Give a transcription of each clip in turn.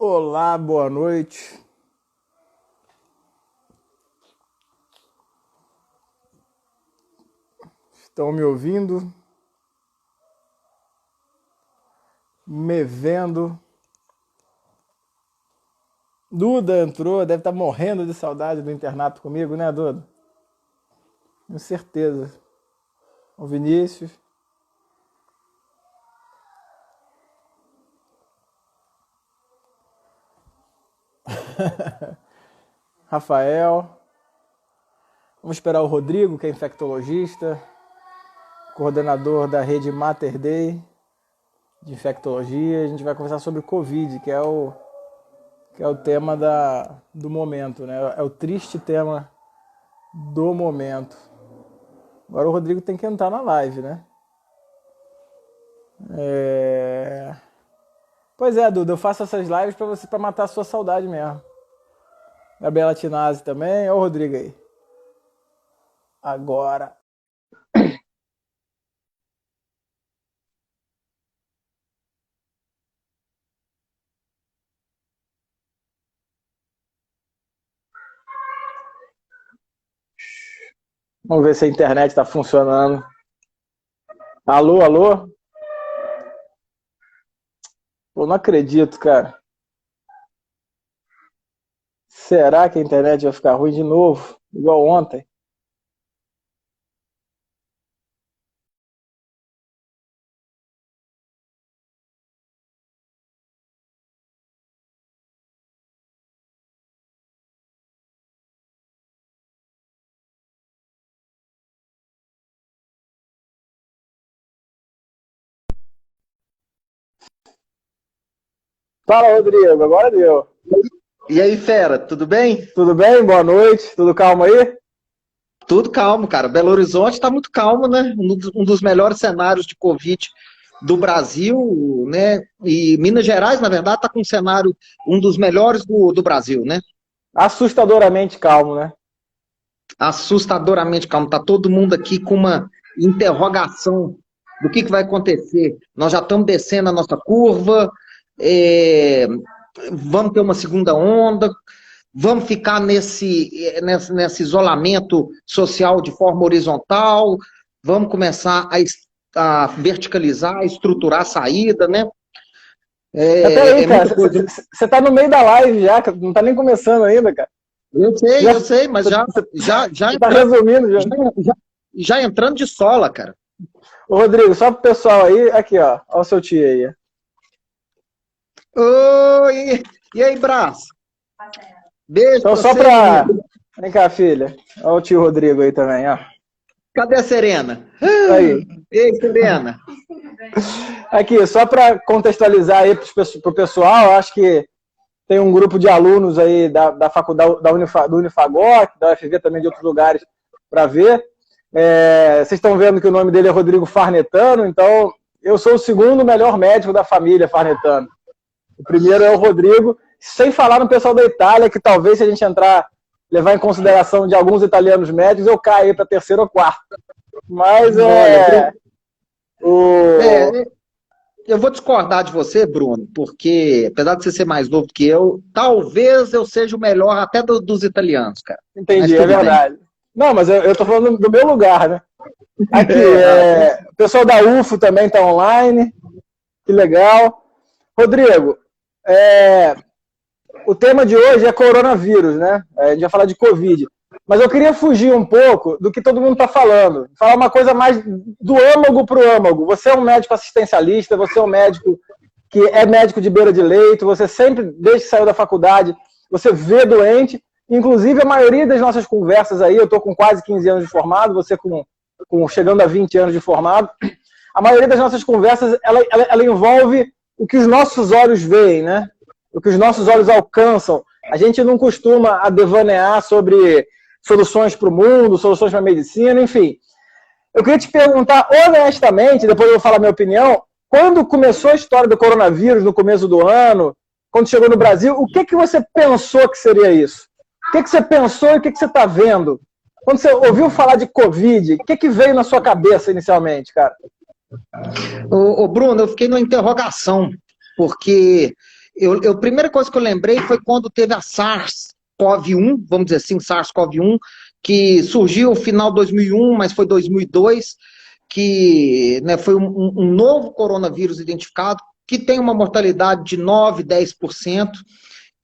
Olá, boa noite. Estão me ouvindo? Me vendo? Duda entrou, deve estar morrendo de saudade do internato comigo, né, Duda? Com certeza. O Vinícius. Rafael. Vamos esperar o Rodrigo, que é infectologista, coordenador da rede Mater Dei de infectologia. A gente vai conversar sobre Covid, que é o tema do momento, né? É o triste tema do momento. Agora o Rodrigo tem que entrar na live, né? Pois é, Duda, eu faço essas lives pra você, para matar a sua saudade mesmo. Gabriela Tinazzi também. Olha o Rodrigo aí. Agora. Vamos ver se a internet está funcionando. Alô, alô? Pô, não acredito, cara. Será que a internet vai ficar ruim de novo? Igual ontem? Fala, Rodrigo. Agora deu. E aí, fera, tudo bem? Tudo bem? Boa noite. Tudo calmo aí? Tudo calmo, cara. Belo Horizonte está muito calmo, né? Um dos melhores cenários de Covid do Brasil, né? E Minas Gerais, na verdade, está com um cenário, um dos melhores do Brasil, né? Assustadoramente calmo, né? Assustadoramente calmo. Tá todo mundo aqui com uma interrogação do que vai acontecer. Nós já estamos descendo a nossa curva, vamos ter uma segunda onda. Vamos ficar nesse isolamento social de forma horizontal, vamos começar a verticalizar, a estruturar a saída, né? Peraí, cara, Muita coisa. você tá no meio da live já, não tá nem começando ainda, cara. Eu sei, mas já tá resumindo já. Já entrando de sola, cara. Ô, Rodrigo, só pro pessoal aí, aqui, ó o seu tio aí. Oi! E aí, Brás? Beijo então, pra só você, pra... menino. Vem cá, filha. Olha o tio Rodrigo aí também, ó. Cadê a Serena? Aí. Ei, Serena. Aqui, só para contextualizar aí pro pessoal, acho que tem um grupo de alunos aí da faculdade do Unifagoc, da UFV também, de outros lugares, para ver. Vocês estão vendo que o nome dele é Rodrigo Farnetano, então eu sou o segundo melhor médico da família Farnetano. O primeiro é o Rodrigo, sem falar no pessoal da Itália, que talvez, se a gente levar em consideração de alguns italianos médicos, eu caio para terceiro ou quarto. Mas eu vou discordar de você, Bruno, porque, apesar de você ser mais novo que eu, talvez eu seja o melhor até dos italianos, cara. Entendi, é verdade. Bem. Não, mas eu tô falando do meu lugar, né? Aqui, o pessoal da UFO também tá online. Que legal. Rodrigo, o tema de hoje é coronavírus, né? A gente vai falar de Covid. Mas eu queria fugir um pouco do que todo mundo está falando. Falar uma coisa mais do âmago para o âmago. Você é um médico assistencialista, você é um médico que é médico de beira de leito, você sempre, desde que saiu da faculdade, você vê doente. Inclusive, a maioria das nossas conversas aí, eu estou com quase 15 anos de formado, você chegando a 20 anos de formado. A maioria das nossas conversas, ela envolve o que os nossos olhos veem, né? O que os nossos olhos alcançam. A gente não costuma a devanear sobre soluções para o mundo, soluções para a medicina, enfim. Eu queria te perguntar, honestamente, depois eu vou falar a minha opinião, quando começou a história do coronavírus, no começo do ano, quando chegou no Brasil, o que você pensou que seria isso? O que você pensou e o que você está vendo? Quando você ouviu falar de Covid, o que veio na sua cabeça inicialmente, cara? Bruno, eu fiquei numa interrogação, porque A primeira coisa que eu lembrei foi quando teve a SARS-CoV-1, vamos dizer assim, SARS-CoV-1, que surgiu no final de 2001, mas foi 2002, que, né, foi um novo coronavírus identificado, que tem uma mortalidade de 9, 10%,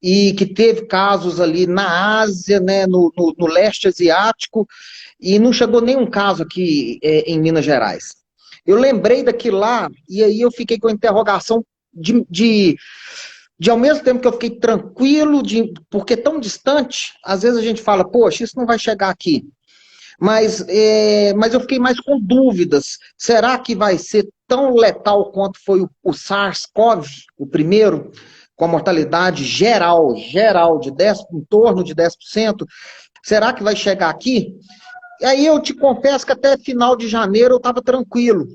e que teve casos ali na Ásia, né, no leste asiático, e não chegou nenhum caso aqui em Minas Gerais. Eu lembrei daquilo lá, e aí eu fiquei com a interrogação de ao mesmo tempo que eu fiquei tranquilo, porque é tão distante, às vezes a gente fala, poxa, isso não vai chegar aqui. Mas eu fiquei mais com dúvidas. Será que vai ser tão letal quanto foi o SARS-CoV, o primeiro, com a mortalidade geral de 10, em torno de 10%? Será que vai chegar aqui? E aí eu te confesso que até final de janeiro eu estava tranquilo.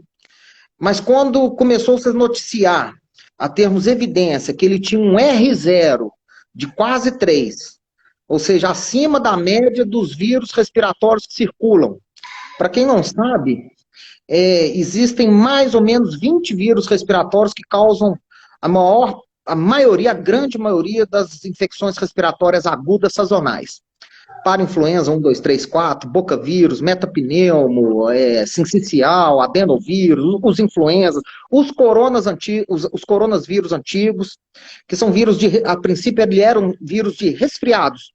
Mas quando começou a se noticiar, a termos evidência que ele tinha um R0 de quase 3, ou seja, acima da média dos vírus respiratórios que circulam. Para quem não sabe, existem mais ou menos 20 vírus respiratórios que causam a grande maioria das infecções respiratórias agudas sazonais. Parainfluenza 1, 2, 3, 4, bocavírus, metapneumo, sincicial, adenovírus, os influenzas, os coronavírus antigos, que são vírus a princípio eles eram vírus de resfriados,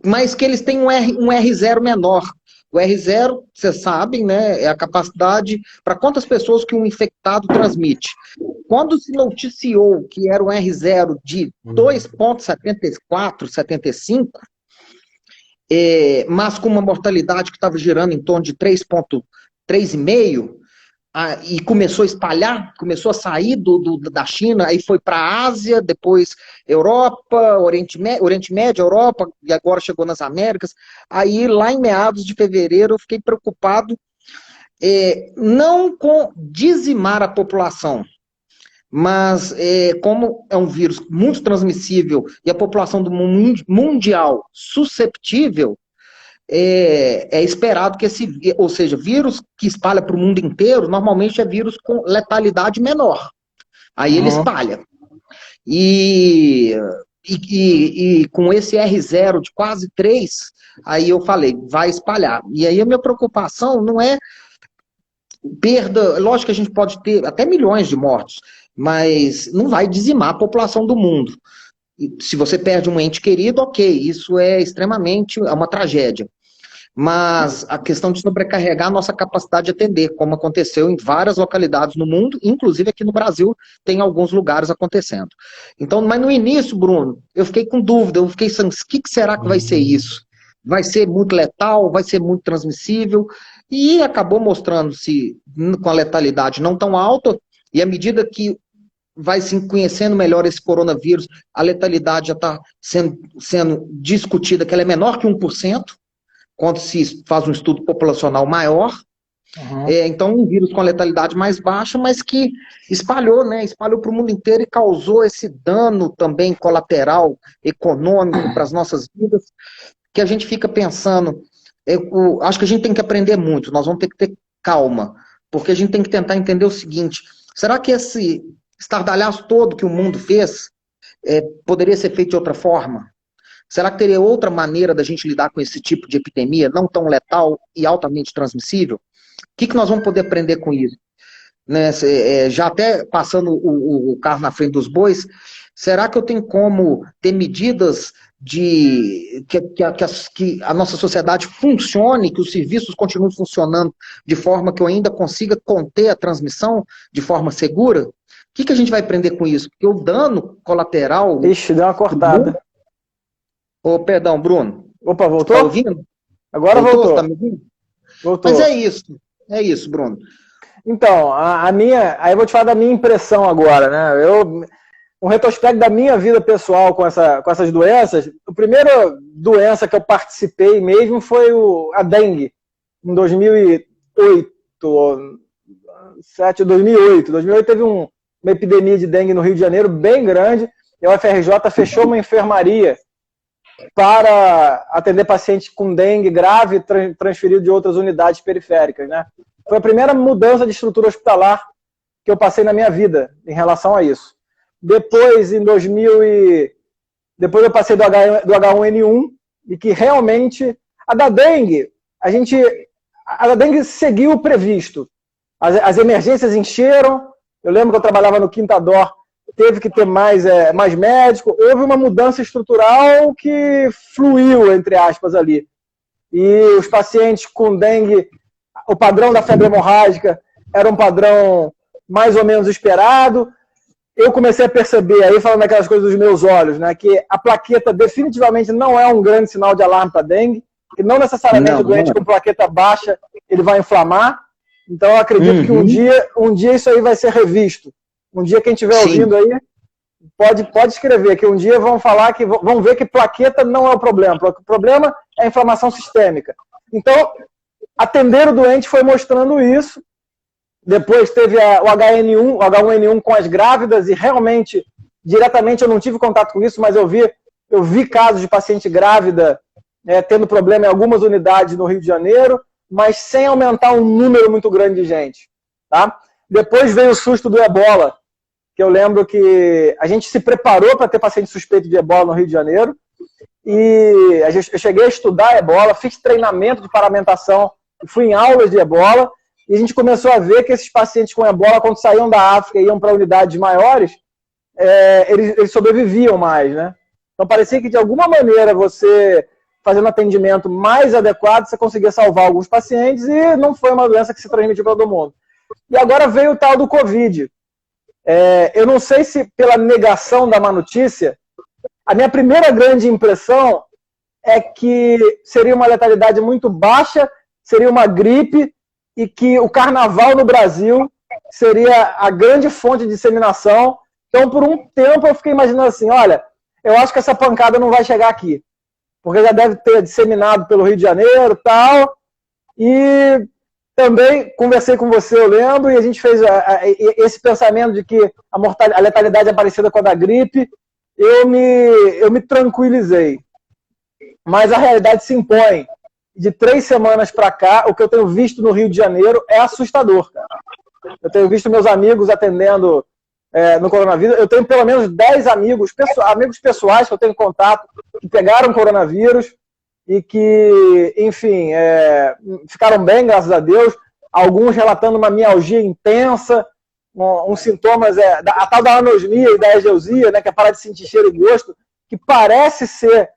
mas que eles têm um R0 menor. O R0, vocês sabem, né, é a capacidade para quantas pessoas que um infectado transmite. Quando se noticiou que era um R0 de 2,74, 75, mas com uma mortalidade que estava girando em torno de 3,5, e começou a espalhar, começou a sair da China, aí foi para a Ásia, depois Europa, Oriente Médio, Europa, e agora chegou nas Américas. Aí, lá em meados de fevereiro, eu fiquei preocupado, não com dizimar a população, mas como é um vírus muito transmissível e a população do mundo mundial susceptível, é esperado que ou seja, vírus que espalha para o mundo inteiro, normalmente é vírus com letalidade menor. Aí ele espalha. E com esse R0 de quase 3, aí eu falei, vai espalhar. E aí a minha preocupação não é perda, lógico que a gente pode ter até milhões de mortos, mas não vai dizimar a população do mundo. E se você perde um ente querido, ok, isso é uma tragédia. Mas a questão de sobrecarregar a nossa capacidade de atender, como aconteceu em várias localidades no mundo, inclusive aqui no Brasil, tem alguns lugares acontecendo. Então, mas no início, Bruno, eu fiquei com dúvida, eu fiquei pensando, o que será que vai ser isso? Vai ser muito letal, vai ser muito transmissível, e acabou mostrando-se com a letalidade não tão alta, e à medida que vai se conhecendo melhor esse coronavírus, a letalidade já está sendo discutida, que ela é menor que 1%, quando se faz um estudo populacional maior. Então um vírus com a letalidade mais baixa, mas que espalhou para o mundo inteiro e causou esse dano também colateral, econômico para as nossas vidas, que a gente fica pensando, acho que a gente tem que aprender muito, nós vamos ter que ter calma, porque a gente tem que tentar entender o seguinte, será que esse estardalhaço todo que o mundo fez poderia ser feito de outra forma? Será que teria outra maneira da gente lidar com esse tipo de epidemia, não tão letal e altamente transmissível? O que nós vamos poder aprender com isso? Né? Já até passando o carro na frente dos bois, será que eu tenho como ter medidas que a nossa sociedade funcione, que os serviços continuem funcionando de forma que eu ainda consiga conter a transmissão de forma segura? O que a gente vai aprender com isso? Porque o dano colateral... Ixi, deu uma cortada. Perdão, Bruno. Opa, voltou? Tá ouvindo? Agora voltou. Tá me ouvindo? Voltou. Mas é isso, Bruno. Então, aí eu vou te falar da minha impressão agora, né? Um retrospecto da minha vida pessoal com essas doenças. A primeira doença que eu participei mesmo foi a dengue, em 2008. 2008 teve uma epidemia de dengue no Rio de Janeiro bem grande, e a UFRJ fechou uma enfermaria para atender pacientes com dengue grave transferido de outras unidades periféricas, né? Foi a primeira mudança de estrutura hospitalar que eu passei na minha vida em relação a isso. depois em 2000 depois eu passei do H1N1, e que realmente a da dengue, a dengue seguiu o previsto. As emergências encheram, eu lembro que eu trabalhava no Quinta Dor, teve que ter mais médico, houve uma mudança estrutural que fluiu, entre aspas, ali. E os pacientes com dengue, o padrão da febre hemorrágica era um padrão mais ou menos esperado. Eu comecei a perceber, aí falando aquelas coisas dos meus olhos, né, que a plaqueta definitivamente não é um grande sinal de alarme para dengue, que não necessariamente o doente com plaqueta baixa ele vai inflamar. Então eu acredito que um dia isso aí vai ser revisto. Um dia quem estiver ouvindo aí pode escrever que um dia vão falar que vão ver que plaqueta não é o problema. O problema é a inflamação sistêmica. Então atender o doente foi mostrando isso. Depois teve o H1N1 com as grávidas, e realmente, diretamente eu não tive contato com isso, mas eu vi casos de paciente grávida tendo problema em algumas unidades no Rio de Janeiro, mas sem aumentar um número muito grande de gente. Tá? Depois veio o susto do ebola, que eu lembro que a gente se preparou para ter paciente suspeito de ebola no Rio de Janeiro, e eu cheguei a estudar ebola, fiz treinamento de paramentação, fui em aulas de ebola, e a gente começou a ver que esses pacientes com ebola, quando saíam da África e iam para unidades maiores, eles sobreviviam mais, né? Então parecia que de alguma maneira você, fazendo atendimento mais adequado, você conseguia salvar alguns pacientes, e não foi uma doença que se transmitiu para todo mundo. E agora veio o tal do Covid. Eu não sei se pela negação da má notícia, a minha primeira grande impressão é que seria uma letalidade muito baixa, seria uma gripe, e que o carnaval no Brasil seria a grande fonte de disseminação. Então, por um tempo, eu fiquei imaginando assim, olha, eu acho que essa pancada não vai chegar aqui, porque já deve ter disseminado pelo Rio de Janeiro e tal. E também conversei com você, eu lembro, e a gente fez esse pensamento de que a letalidade é parecida com a da gripe. Eu me tranquilizei. Mas a realidade se impõe. De 3 semanas para cá, o que eu tenho visto no Rio de Janeiro é assustador, cara. Eu tenho visto meus amigos atendendo no coronavírus. Eu tenho pelo menos 10 amigos pessoais que eu tenho contato, que pegaram coronavírus e que, enfim, ficaram bem, graças a Deus. Alguns relatando uma mialgia intensa, uns sintomas, a tal da anosmia e da egeusia, né, que é parar de sentir cheiro e gosto, que parece ser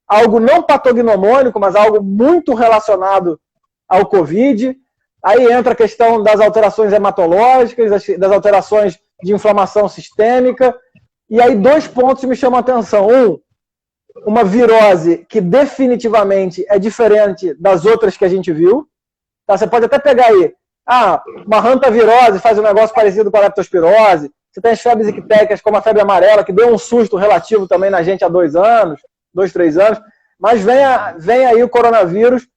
algo não patognomônico, mas algo muito relacionado ao Covid. Aí entra a questão das alterações hematológicas, das alterações de inflamação sistêmica. E aí 2 pontos me chamam a atenção. Uma virose que definitivamente é diferente das outras que a gente viu. Tá? Você pode até pegar aí, uma hantavirose faz um negócio parecido com a leptospirose. Você tem as febres ictéricas, como a febre amarela, que deu um susto relativo também na gente há 2 anos. 2, 3 anos, mas vem aí o coronavírus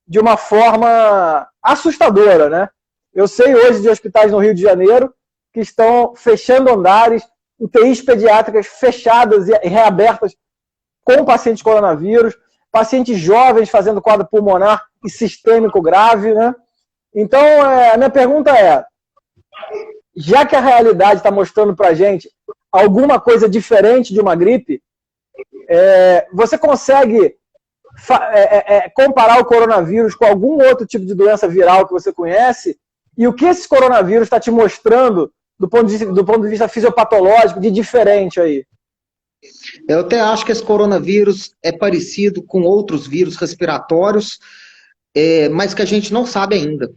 de uma forma assustadora, né? Eu sei hoje de hospitais no Rio de Janeiro que estão fechando andares, UTIs pediátricas fechadas e reabertas com pacientes coronavírus, pacientes jovens fazendo quadro pulmonar e sistêmico grave, né? Então, a minha pergunta já que a realidade está mostrando para a gente alguma coisa diferente de uma gripe, você consegue comparar o coronavírus com algum outro tipo de doença viral que você conhece? E o que esse coronavírus está te mostrando do ponto de vista fisiopatológico de diferente aí? Eu até acho que esse coronavírus é parecido com outros vírus respiratórios, mas que a gente não sabe ainda.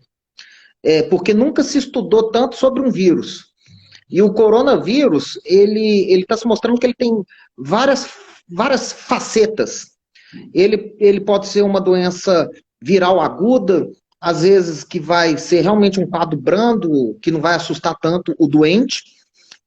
Porque nunca se estudou tanto sobre um vírus. E o coronavírus, ele está se mostrando que ele tem várias facetas. Ele pode ser uma doença viral aguda, às vezes que vai ser realmente um quadro brando, que não vai assustar tanto o doente.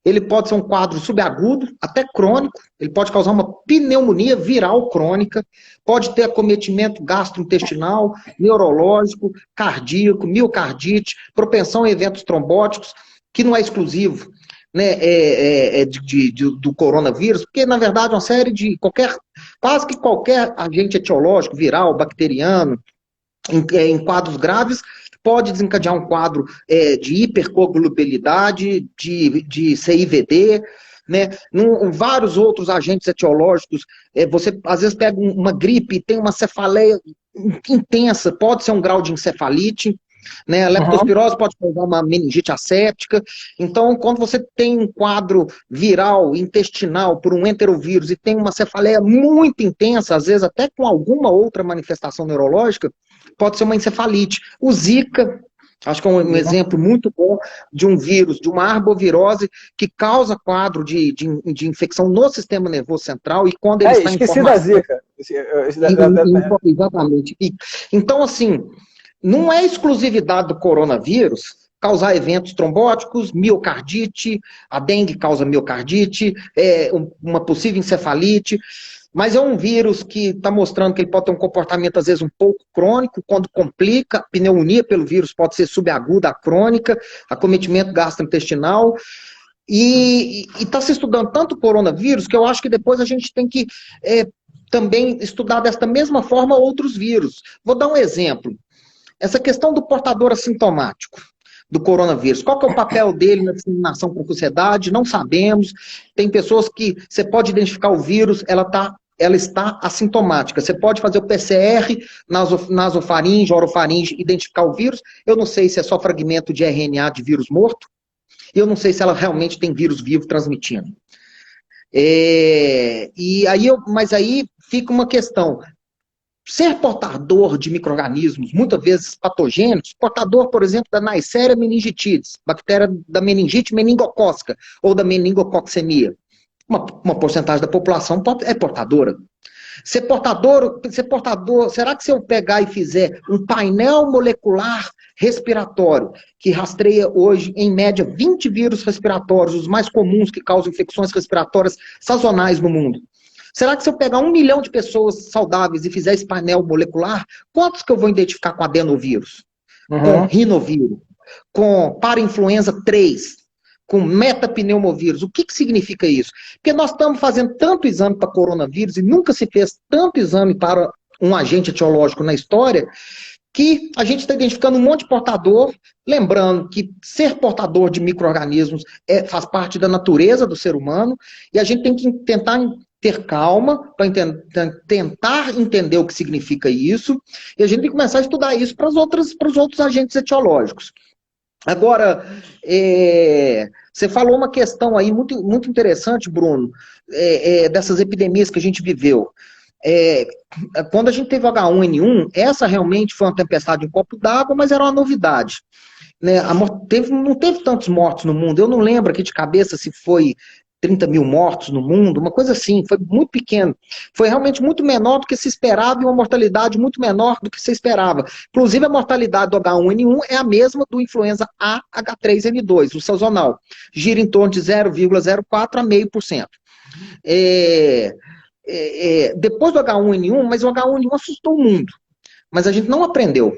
Ele pode ser um quadro subagudo, até crônico. Ele pode causar uma pneumonia viral crônica, pode ter acometimento gastrointestinal, neurológico, cardíaco, miocardite, propensão a eventos trombóticos, que não é exclusivo, né, do coronavírus, porque, na verdade, uma série de quase que qualquer agente etiológico, viral, bacteriano, em quadros graves, pode desencadear um quadro de hipercoagulabilidade, de CIVD, né? Vários outros agentes etiológicos, você às vezes pega uma gripe e tem uma cefaleia intensa, pode ser um grau de encefalite, né? A leptospirose pode causar uma meningite asséptica. Então, quando você tem um quadro viral, intestinal, por um enterovírus e tem uma cefaleia muito intensa, às vezes até com alguma outra manifestação neurológica, pode ser uma encefalite. O Zika, acho que é um exemplo muito bom de um vírus, de uma arbovirose que causa quadro de infecção no sistema nervoso central e quando ele está em esqueci formação... da Zika. Exatamente. Então, assim, não é exclusividade do coronavírus causar eventos trombóticos, miocardite, a dengue causa miocardite, uma possível encefalite, mas é um vírus que está mostrando que ele pode ter um comportamento, às vezes, um pouco crônico, quando complica, a pneumonia pelo vírus pode ser subaguda a crônica, acometimento gastrointestinal, e está se estudando tanto o coronavírus que eu acho que depois a gente tem que também estudar desta mesma forma outros vírus. Vou dar um exemplo. Essa questão do portador assintomático do coronavírus, qual que é o papel dele na disseminação para a sociedade? Não sabemos. Tem pessoas que você pode identificar o vírus, ela está assintomática. Você pode fazer o PCR, nasofaringe, orofaringe, identificar o vírus. Eu não sei se é só fragmento de RNA de vírus morto. E eu não sei se ela realmente tem vírus vivo transmitindo. Mas aí fica uma questão. Ser portador de micro-organismos, muitas vezes patogênicos, portador, por exemplo, da Neisseria meningitidis, bactéria da meningite meningocócica ou da meningococcemia. Uma porcentagem da população é portadora. Ser portador, será que se eu pegar e fizer um painel molecular respiratório, que rastreia hoje, em média, 20 vírus respiratórios, os mais comuns que causam infecções respiratórias sazonais no mundo, será que se eu pegar 1 milhão de pessoas saudáveis e fizer esse painel molecular, quantos que eu vou identificar com adenovírus? Com rinovírus? Com parainfluenza 3? Com metapneumovírus? O que significa isso? Porque nós estamos fazendo tanto exame para coronavírus e nunca se fez tanto exame para um agente etiológico na história, que a gente está identificando um monte de portador, lembrando que ser portador de micro-organismos faz parte da natureza do ser humano, e a gente tem que tentar ter calma para tentar entender o que significa isso, e a gente tem que começar a estudar isso para os outros agentes etiológicos. Agora, você falou uma questão aí muito, muito interessante, Bruno, dessas epidemias que a gente viveu. Quando a gente teve o H1N1, essa realmente foi uma tempestade em copo d'água, mas era uma novidade. Né? Não teve tantos mortos no mundo, eu não lembro aqui de cabeça se foi 30 mil mortos no mundo, uma coisa assim, foi muito pequeno. Foi realmente muito menor do que se esperava e uma mortalidade muito menor do que se esperava. Inclusive, a mortalidade do H1N1 é a mesma do influenza A H3N2, o sazonal. Gira em torno de 0,04 a 0,5%. Depois do H1N1, mas o H1N1 assustou o mundo. Mas a gente não aprendeu.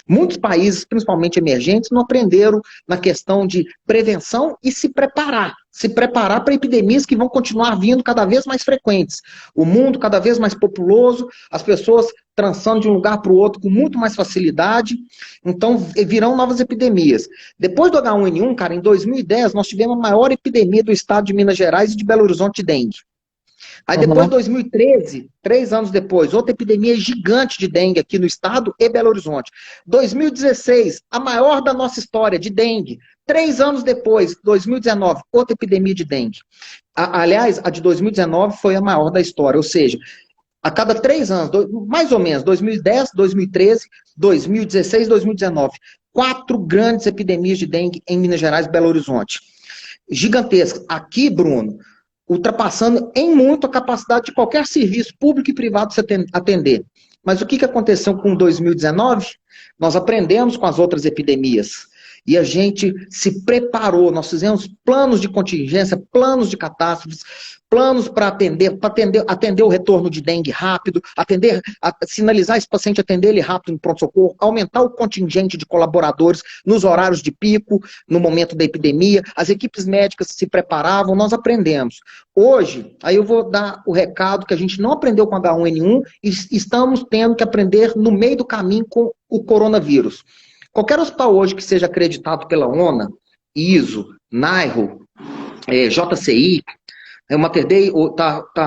Muitos países, principalmente emergentes, não aprenderam na questão de prevenção e se preparar. Se preparar para epidemias que vão continuar vindo cada vez mais frequentes. O mundo cada vez mais populoso, as pessoas transando de um lugar para o outro com muito mais facilidade. Então, virão novas epidemias. Depois do H1N1, cara, em 2010, nós tivemos a maior epidemia do estado de Minas Gerais e de Belo Horizonte de dengue. Aí depois, em 2013, 3 anos depois, outra epidemia gigante de dengue aqui no estado e Belo Horizonte. 2016, a maior da nossa história de dengue. 3 anos depois, 2019, outra epidemia de dengue. Aliás, a de 2019 foi a maior da história, ou seja, a cada 3 anos, mais ou menos, 2010, 2013, 2016, 2019, 4 grandes epidemias de dengue em Minas Gerais e Belo Horizonte. Gigantescas. Aqui, Bruno, ultrapassando em muito a capacidade de qualquer serviço público e privado se atender. Mas o que aconteceu com 2019? Nós aprendemos com as outras epidemias. E a gente se preparou, nós fizemos planos de contingência, planos de catástrofes, planos para atender o retorno de dengue rápido, sinalizar esse paciente, atender ele rápido no pronto-socorro, aumentar o contingente de colaboradores nos horários de pico, no momento da epidemia. As equipes médicas se preparavam, nós aprendemos. Hoje, aí eu vou dar o recado que a gente não aprendeu com H1N1 e estamos tendo que aprender no meio do caminho com o coronavírus. Qualquer hospital hoje que seja acreditado pela ONA, ISO, NAIRO, JCI, O Mater Dei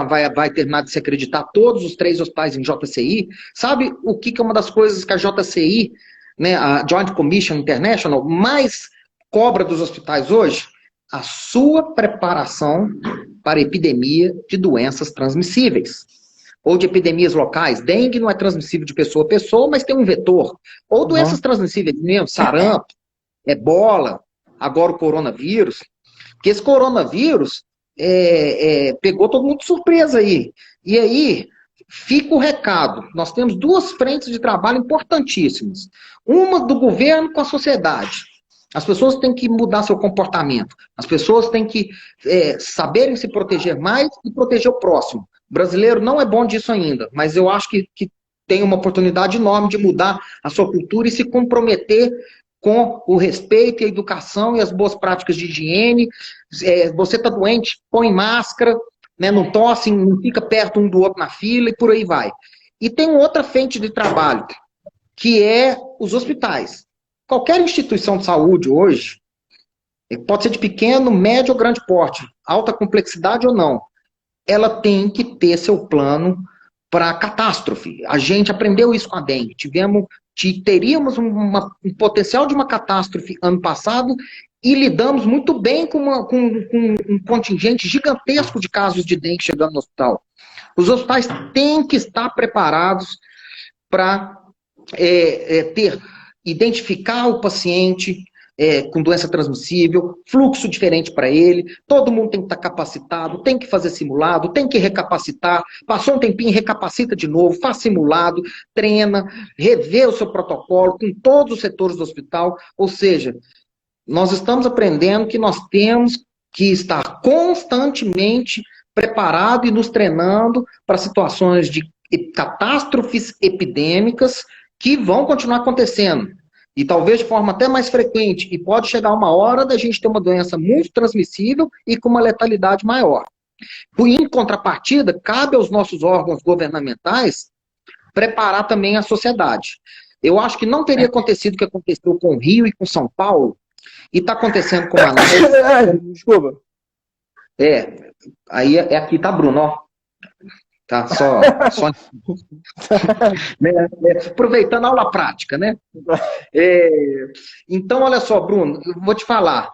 vai terminar de se acreditar todos os 3 hospitais em JCI. Sabe o que é uma das coisas que a JCI, né, a Joint Commission International, mais cobra dos hospitais hoje? A sua preparação para epidemia de doenças transmissíveis. Ou de epidemias locais. Dengue não é transmissível de pessoa a pessoa, mas tem um vetor. Ou doenças transmissíveis mesmo, sarampo, ebola, agora o coronavírus. Porque esse coronavírus pegou todo mundo de surpresa aí. E aí, fica o recado. Nós temos 2 frentes de trabalho importantíssimas. Uma do governo com a sociedade. As pessoas têm que mudar seu comportamento. As pessoas têm que saberem se proteger mais e proteger o próximo. O brasileiro não é bom disso ainda, mas eu acho que tem uma oportunidade enorme de mudar a sua cultura e se comprometer com o respeito, a educação e as boas práticas de higiene. Você está doente, põe máscara, né, não tosse, não fica perto um do outro na fila e por aí vai. E tem outra frente de trabalho, que é os hospitais. Qualquer instituição de saúde hoje, pode ser de pequeno, médio ou grande porte, alta complexidade ou não, ela tem que ter seu plano para catástrofe. A gente aprendeu isso com a dengue. Teríamos um potencial de uma catástrofe ano passado e lidamos muito bem com um contingente gigantesco de casos de dengue chegando no hospital. Os hospitais têm que estar preparados para identificar o paciente com doença transmissível, fluxo diferente para ele, todo mundo tem que estar capacitado, tem que fazer simulado, tem que recapacitar, passou um tempinho, recapacita de novo, faz simulado, treina, revê o seu protocolo com todos os setores do hospital, ou seja, nós estamos aprendendo que nós temos que estar constantemente preparado e nos treinando para situações de catástrofes epidêmicas que vão continuar acontecendo. E talvez de forma até mais frequente, e pode chegar uma hora da gente ter uma doença muito transmissível e com uma letalidade maior. Em contrapartida, cabe aos nossos órgãos governamentais preparar também a sociedade. Eu acho que não teria acontecido o que aconteceu com o Rio e com São Paulo, e está acontecendo com Manaus. Desculpa. Aí aqui, tá, Bruno? Ó. Tá, só... aproveitando a aula prática, né? Então, olha só, Bruno, eu vou te falar.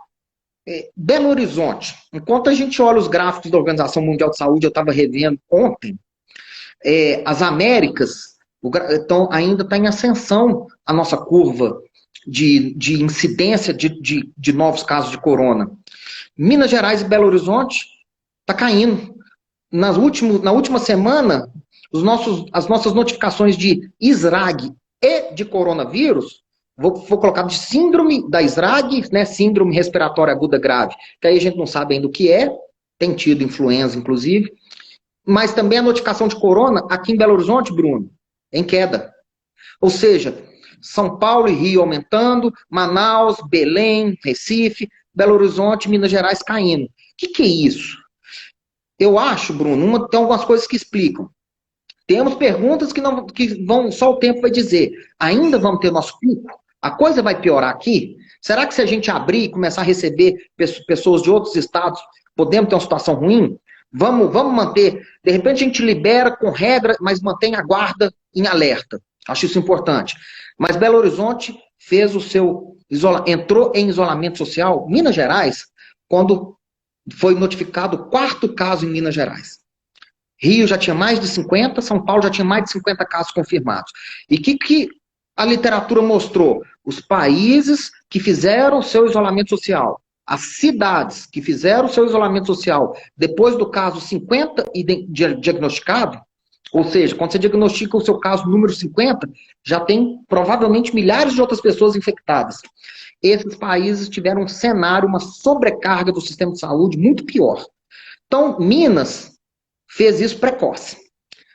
Belo Horizonte, enquanto a gente olha os gráficos da Organização Mundial de Saúde, eu estava revendo ontem, as Américas ainda está em ascensão a nossa curva de incidência de novos casos de corona. Minas Gerais e Belo Horizonte está caindo. Na última semana, as nossas notificações de SRAG e de coronavírus, vou colocar de síndrome da SRAG, né, síndrome respiratória aguda grave, que aí a gente não sabe ainda o que tem tido influenza, inclusive, mas também a notificação de corona aqui em Belo Horizonte, Bruno, em queda. Ou seja, São Paulo e Rio aumentando, Manaus, Belém, Recife, Belo Horizonte, Minas Gerais caindo. O que é isso? Eu acho, Bruno, tem algumas coisas que explicam. Temos perguntas que só o tempo vai dizer. Ainda vamos ter nosso pico? A coisa vai piorar aqui? Será que se a gente abrir e começar a receber pessoas de outros estados, podemos ter uma situação ruim? Vamos manter. De repente a gente libera com regra, mas mantém a guarda em alerta. Acho isso importante. Mas Belo Horizonte fez entrou em isolamento social. Minas Gerais, quando foi notificado o 4º caso em Minas Gerais. Rio já tinha mais de 50, São Paulo já tinha mais de 50 casos confirmados. E o que a literatura mostrou? Os países que fizeram o seu isolamento social, as cidades que fizeram o seu isolamento social depois do caso 50 diagnosticado, ou seja, quando você diagnostica o seu caso número 50, já tem provavelmente milhares de outras pessoas infectadas. Esses países tiveram um cenário, uma sobrecarga do sistema de saúde muito pior. Então, Minas fez isso precoce.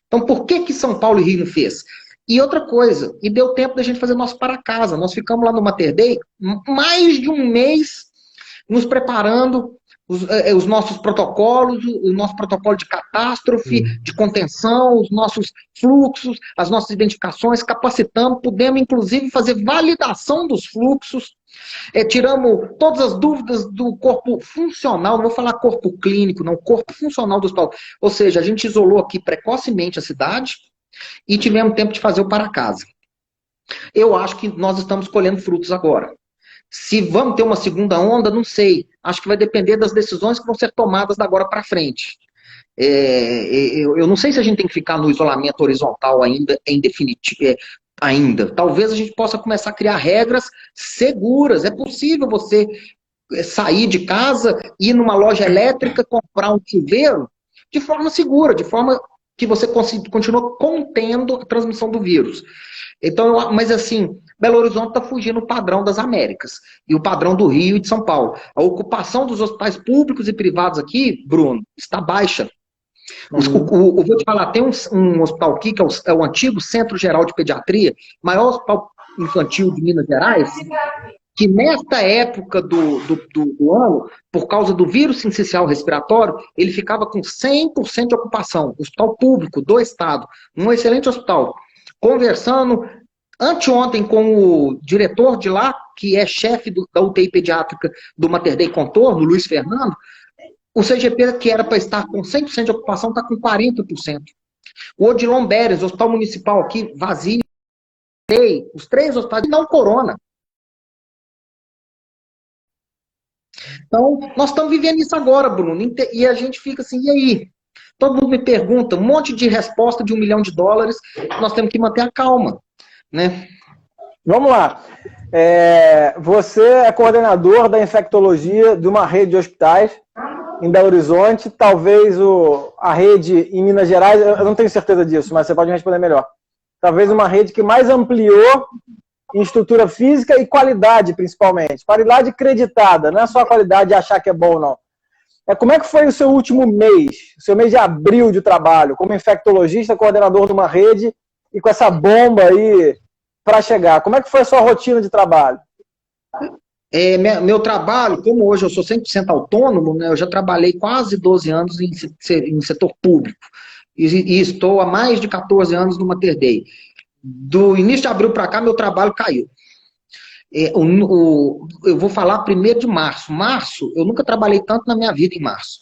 Então, por que São Paulo e Rio não fez? E outra coisa, e deu tempo da gente fazer nosso para casa. Nós ficamos lá no Mater Dei mais de um mês nos preparando os nossos protocolos, o nosso protocolo de catástrofe, de contenção, os nossos fluxos, as nossas identificações, capacitamos, podemos inclusive fazer validação dos fluxos, tiramos todas as dúvidas do corpo funcional, não vou falar corpo clínico, não, corpo funcional do hospital. Ou seja, a gente isolou aqui precocemente a cidade e tivemos tempo de fazer o para casa. Eu acho que nós estamos colhendo frutos agora. Se vamos ter uma segunda onda, não sei. Acho que vai depender das decisões que vão ser tomadas da agora para frente. Eu não sei se a gente tem que ficar no isolamento horizontal ainda, em definitivo, ainda. Talvez a gente possa começar a criar regras seguras. É possível você sair de casa, ir numa loja elétrica, comprar um chuveiro de forma segura, de forma que você continua contendo a transmissão do vírus. Então, mas assim, Belo Horizonte está fugindo o padrão das Américas e o padrão do Rio e de São Paulo. A ocupação dos hospitais públicos e privados aqui, Bruno, está baixa. Vou te falar, tem um hospital aqui, que é o antigo Centro Geral de Pediatria, maior hospital infantil de Minas Gerais, que nesta época do ano, por causa do vírus sincicial respiratório, ele ficava com 100% de ocupação. Hospital público do Estado, um excelente hospital. Conversando anteontem com o diretor de lá, que é chefe da UTI pediátrica do Mater Dei Contorno, Luiz Fernando, o CGP, que era para estar com 100% de ocupação, está com 40%. O Odilon Beres, hospital municipal aqui, vazio. Os 3 hospitais não corona. Então, nós estamos vivendo isso agora, Bruno, e a gente fica assim, e aí? Todo mundo me pergunta, um monte de resposta de $1 milhão, nós temos que manter a calma, né? Vamos lá. Você é coordenador da infectologia de uma rede de hospitais em Belo Horizonte, talvez a rede em Minas Gerais, eu não tenho certeza disso, mas você pode me responder melhor. Talvez uma rede que mais ampliou em estrutura física e qualidade, principalmente. Qualidade acreditada, não é só a qualidade de achar que é bom, não. Como é que foi o seu último mês, o seu mês de abril de trabalho, como infectologista, coordenador de uma rede, e com essa bomba aí para chegar? Como é que foi a sua rotina de trabalho? Meu trabalho, como hoje eu sou 100% autônomo, né, eu já trabalhei quase 12 anos em setor público, e estou há mais de 14 anos no Mater Dei. Do início de abril para cá, meu trabalho caiu. Eu vou falar primeiro de março. Março, eu nunca trabalhei tanto na minha vida em março.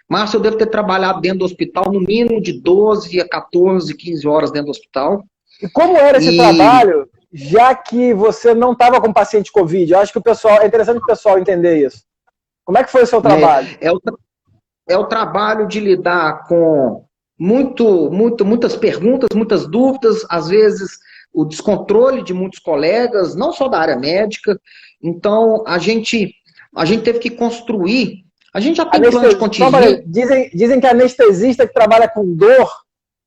Março, eu devo ter trabalhado dentro do hospital no mínimo de 12 a 14, 15 horas dentro do hospital. E como era esse trabalho, já que você não estava com paciente Covid? Eu acho que é interessante o pessoal entender isso. Como é que foi o seu trabalho? É o trabalho de lidar com muitas perguntas, muitas dúvidas, às vezes o descontrole de muitos colegas, não só da área médica. Então, a gente teve que construir. A gente já tem plano de contingência. Dizem que anestesista que trabalha com dor,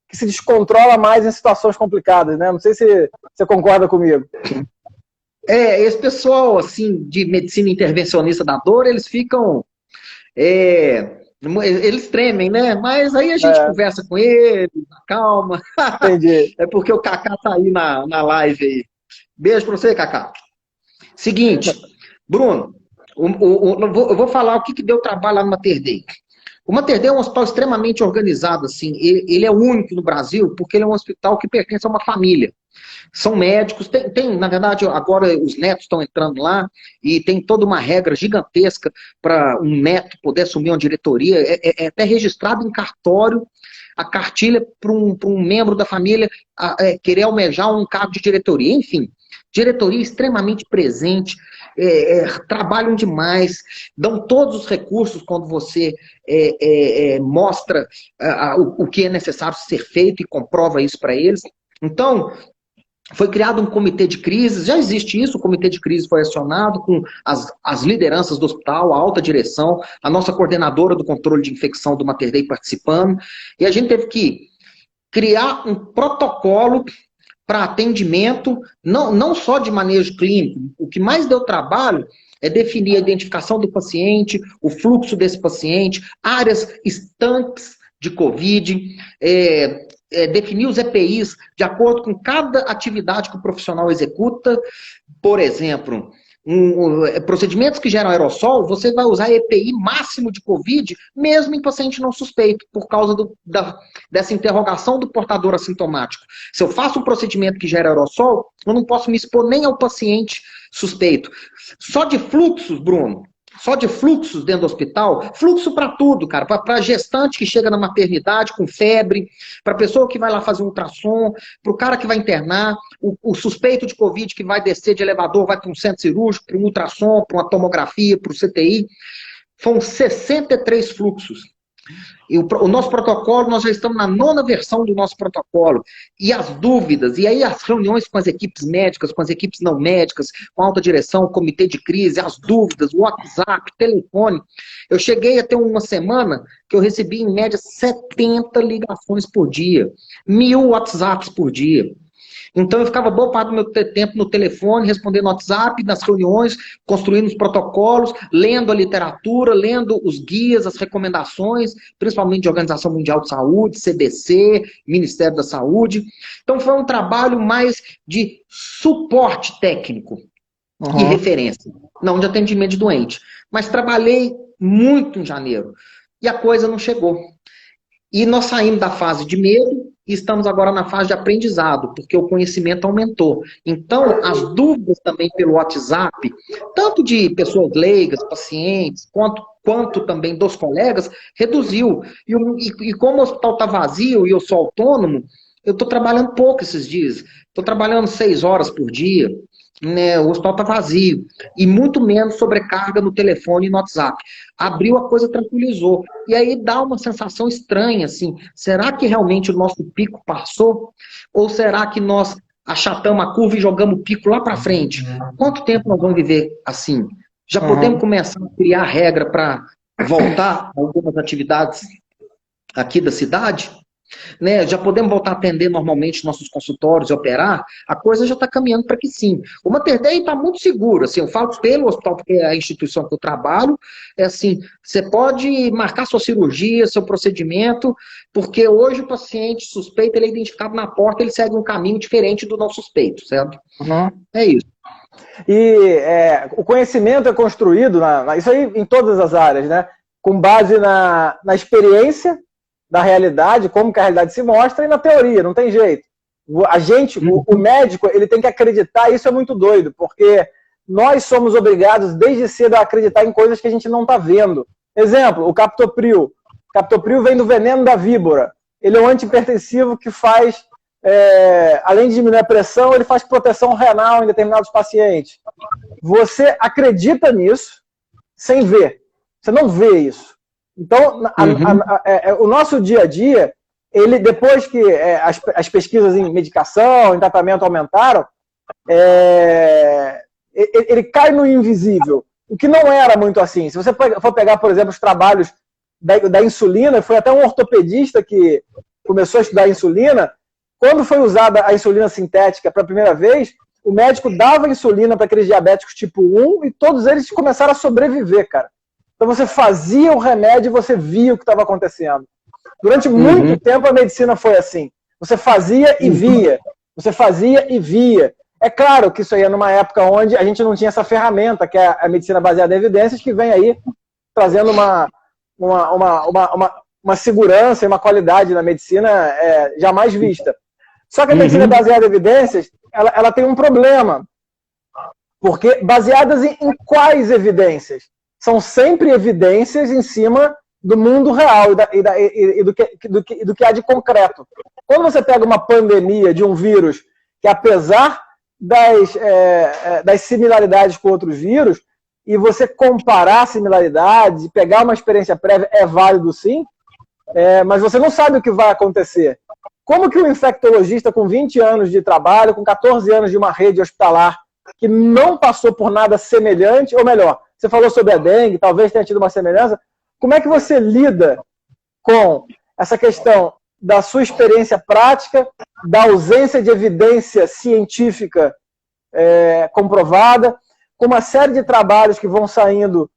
que se descontrola mais em situações complicadas, né? Não sei se você concorda comigo. Esse pessoal, assim, de medicina intervencionista da dor, eles ficam... eles tremem, né? Mas aí a gente conversa com eles, calma. Entendi. É porque o Kaká tá aí na live aí. Beijo pra você, Kaká. Seguinte, Bruno, eu vou falar o que deu trabalho lá no Mater Dei. O Mater Dei é um hospital extremamente organizado, assim. Ele é único no Brasil porque ele é um hospital que pertence a uma família. São médicos, na verdade, agora os netos estão entrando lá e tem toda uma regra gigantesca para um neto poder assumir uma diretoria. É até registrado em cartório a cartilha para um membro da família querer almejar um cargo de diretoria. Enfim, diretoria extremamente presente, trabalham demais, dão todos os recursos quando você mostra o que é necessário ser feito e comprova isso para eles. Então, foi criado um comitê de crise, já existe isso, o comitê de crise foi acionado com as lideranças do hospital, a alta direção, a nossa coordenadora do controle de infecção do Mater Dei participando, e a gente teve que criar um protocolo para atendimento, não só de manejo clínico. O que mais deu trabalho é definir a identificação do paciente, o fluxo desse paciente, áreas estanques de Covid, definir os EPIs de acordo com cada atividade que o profissional executa. Por exemplo, procedimentos que geram aerossol, você vai usar EPI máximo de Covid, mesmo em paciente não suspeito, por causa dessa interrogação do portador assintomático. Se eu faço um procedimento que gera aerossol, eu não posso me expor nem ao paciente suspeito. Só de fluxos, Bruno, só de fluxos dentro do hospital, fluxo para tudo, cara, para gestante que chega na maternidade com febre, para pessoa que vai lá fazer um ultrassom, para o cara que vai internar, o suspeito de Covid que vai descer de elevador, vai para um centro cirúrgico, para um ultrassom, para uma tomografia, para o CTI. Foram 63 fluxos. E o nosso protocolo, nós já estamos na 9ª versão do nosso protocolo. E as dúvidas, e aí as reuniões com as equipes médicas, com as equipes não médicas, com a alta direção, comitê de crise, as dúvidas, WhatsApp, telefone. Eu cheguei a ter uma semana que eu recebi, em média, 70 ligações por dia, 1000 WhatsApps por dia. Então eu ficava boa parte do meu tempo no telefone, respondendo no WhatsApp, nas reuniões, construindo os protocolos, lendo a literatura, lendo os guias, as recomendações, principalmente de Organização Mundial de Saúde, CDC, Ministério da Saúde. Então foi um trabalho mais de suporte técnico e referência, não de atendimento de doente. Mas trabalhei muito em janeiro e a coisa não chegou. E nós saímos da fase de medo e estamos agora na fase de aprendizado, porque o conhecimento aumentou. Então, as dúvidas também pelo WhatsApp, tanto de pessoas leigas, pacientes, quanto também dos colegas, reduziu. E como o hospital está vazio e eu sou autônomo, eu estou trabalhando pouco esses dias. Estou trabalhando 6 horas por dia. Né, o hospital está vazio, e muito menos sobrecarga no telefone e no WhatsApp. Abriu, a coisa tranquilizou. E aí dá uma sensação estranha, assim, será que realmente o nosso pico passou? Ou será que nós achatamos a curva e jogamos o pico lá para frente? Quanto tempo nós vamos viver assim? Já podemos começar a criar regra para voltar a algumas atividades aqui da cidade? Né, já podemos voltar a atender normalmente nossos consultórios e operar? A coisa já está caminhando para que sim. O Mater Dei está muito seguro, assim, eu falo pelo hospital, porque é a instituição que eu trabalho, é assim, você pode marcar sua cirurgia, seu procedimento, porque hoje o paciente suspeito, ele é identificado na porta, ele segue um caminho diferente do não suspeito, certo? É isso. E o conhecimento é construído, isso aí em todas as áreas, né? Com base na experiência da realidade, como que a realidade se mostra, e na teoria, não tem jeito. O médico, ele tem que acreditar, isso é muito doido, porque nós somos obrigados desde cedo a acreditar em coisas que a gente não está vendo. Exemplo, o captopril. O captopril vem do veneno da víbora. Ele é um antihipertensivo que faz, além de diminuir a pressão, ele faz proteção renal em determinados pacientes. Você acredita nisso sem ver. Você não vê isso. Então, o nosso dia a dia, ele, depois que as pesquisas em medicação, em tratamento aumentaram, ele cai no invisível, o que não era muito assim. Se você for pegar, por exemplo, os trabalhos da insulina, foi até um ortopedista que começou a estudar a insulina, quando foi usada a insulina sintética para a primeira vez, o médico dava insulina para aqueles diabéticos tipo 1 e todos eles começaram a sobreviver, cara. Então você fazia o remédio e você via o que estava acontecendo. Durante muito tempo a medicina foi assim. Você fazia e via. Você fazia e via. É claro que isso aí é numa época onde a gente não tinha essa ferramenta, que é a medicina baseada em evidências, que vem aí trazendo uma segurança e uma qualidade na medicina jamais vista. Só que a medicina baseada em evidências, ela tem um problema. Porque baseadas em quais evidências? São sempre evidências em cima do mundo real e do que há de concreto. Quando você pega uma pandemia de um vírus que, apesar das similaridades com outros vírus, e você comparar similaridades, pegar uma experiência prévia, é válido sim, mas você não sabe o que vai acontecer. Como que um infectologista com 20 anos de trabalho, com 14 anos de uma rede hospitalar, que não passou por nada semelhante, ou melhor, você falou sobre a dengue, talvez tenha tido uma semelhança. Como é que você lida com essa questão da sua experiência prática, da ausência de evidência científica comprovada, com uma série de trabalhos que vão saindo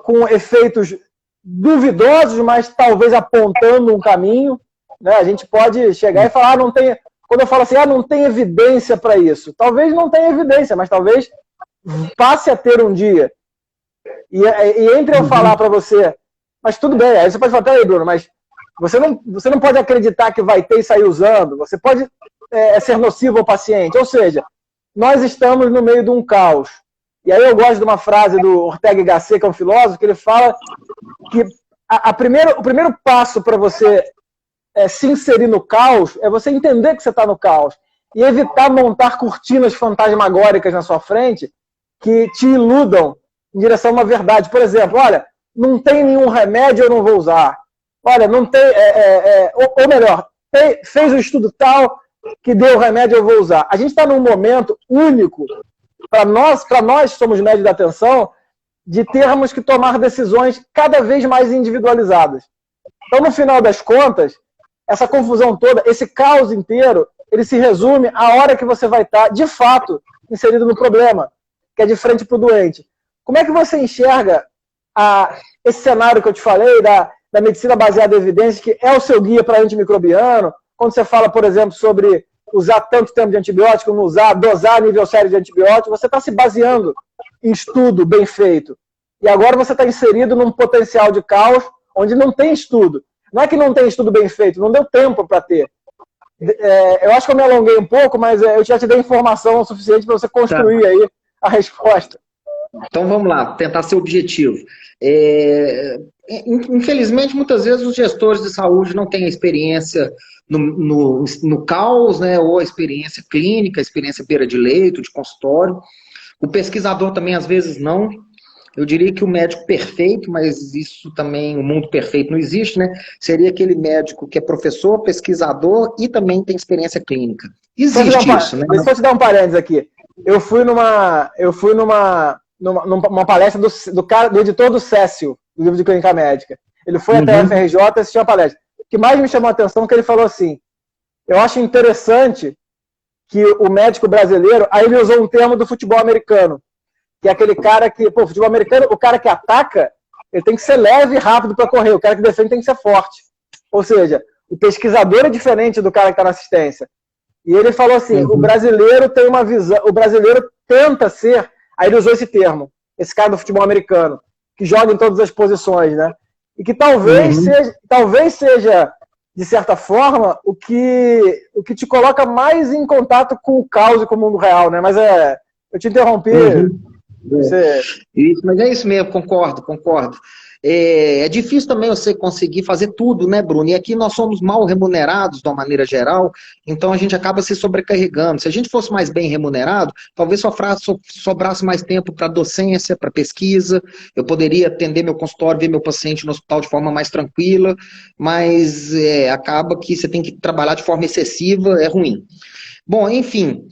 com efeitos duvidosos, mas talvez apontando um caminho, né? A gente pode chegar e falar, não tem... Quando eu falo assim, não tem evidência para isso. Talvez não tenha evidência, mas talvez passe a ter um dia, e entre eu falar para você, mas tudo bem, aí você pode falar, peraí, Bruno, mas você não pode acreditar que vai ter e sair usando, você pode ser nocivo ao paciente, ou seja, nós estamos no meio de um caos. E aí eu gosto de uma frase do Ortega y Gasset, que é um filósofo, que ele fala que o primeiro passo para você se inserir no caos é você entender que você está no caos e evitar montar cortinas fantasmagóricas na sua frente que te iludam em direção a uma verdade. Por exemplo, olha, não tem nenhum remédio, eu não vou usar. Olha, não tem... ou melhor, fez um estudo tal que deu o remédio, eu vou usar. A gente está num momento único, para nós que somos médios da atenção, de termos que tomar decisões cada vez mais individualizadas. Então, no final das contas, essa confusão toda, esse caos inteiro, ele se resume à hora que você vai estar, de fato, inserido no problema, que é de frente para o doente. Como é que você enxerga esse cenário que eu te falei, da medicina baseada em evidência, que é o seu guia para antimicrobiano, quando você fala, por exemplo, sobre usar tanto tempo de antibiótico, não usar, dosar nível sério de antibiótico, você está se baseando em estudo bem feito. E agora você está inserido num potencial de caos onde não tem estudo. Não é que não tem estudo bem feito, não deu tempo para ter. Eu acho que eu me alonguei um pouco, mas eu já te dei informação o suficiente para você construir aí a resposta. Então vamos lá, tentar ser objetivo. Infelizmente, muitas vezes os gestores de saúde não têm a experiência no caos, né, ou a experiência clínica, a experiência beira de leito, de consultório. O pesquisador também, às vezes, não. Eu diria que o médico perfeito, mas isso também, o mundo perfeito não existe, né? Seria aquele médico que é professor, pesquisador e também tem experiência clínica. Existe isso, né? Deixa eu te dar um parênteses aqui. Eu fui numa palestra do editor do Cécio, do livro de Clínica Médica. Ele foi até a FRJ e assistiu a palestra. O que mais me chamou a atenção é que ele falou assim, eu acho interessante que o médico brasileiro, aí ele usou um termo do futebol americano, que é aquele cara que, futebol americano, o cara que ataca, ele tem que ser leve e rápido para correr, o cara que defende tem que ser forte. Ou seja, o pesquisador é diferente do cara que está na assistência. E ele falou assim, o brasileiro tem uma visão, o brasileiro tenta ser, aí ele usou esse termo, esse cara do futebol americano, que joga em todas as posições, né? E que talvez seja, de certa forma, o que te coloca mais em contato com o caos e com o mundo real, né? Mas eu te interrompi. Isso, mas é isso mesmo, concordo. É difícil também você conseguir fazer tudo, né, Bruno? E aqui nós somos mal remunerados de uma maneira geral, então a gente acaba se sobrecarregando. Se a gente fosse mais bem remunerado, talvez sobrasse mais tempo para docência, para pesquisa, eu poderia atender meu consultório, ver meu paciente no hospital de forma mais tranquila, mas acaba que você tem que trabalhar de forma excessiva, é ruim. Bom, enfim...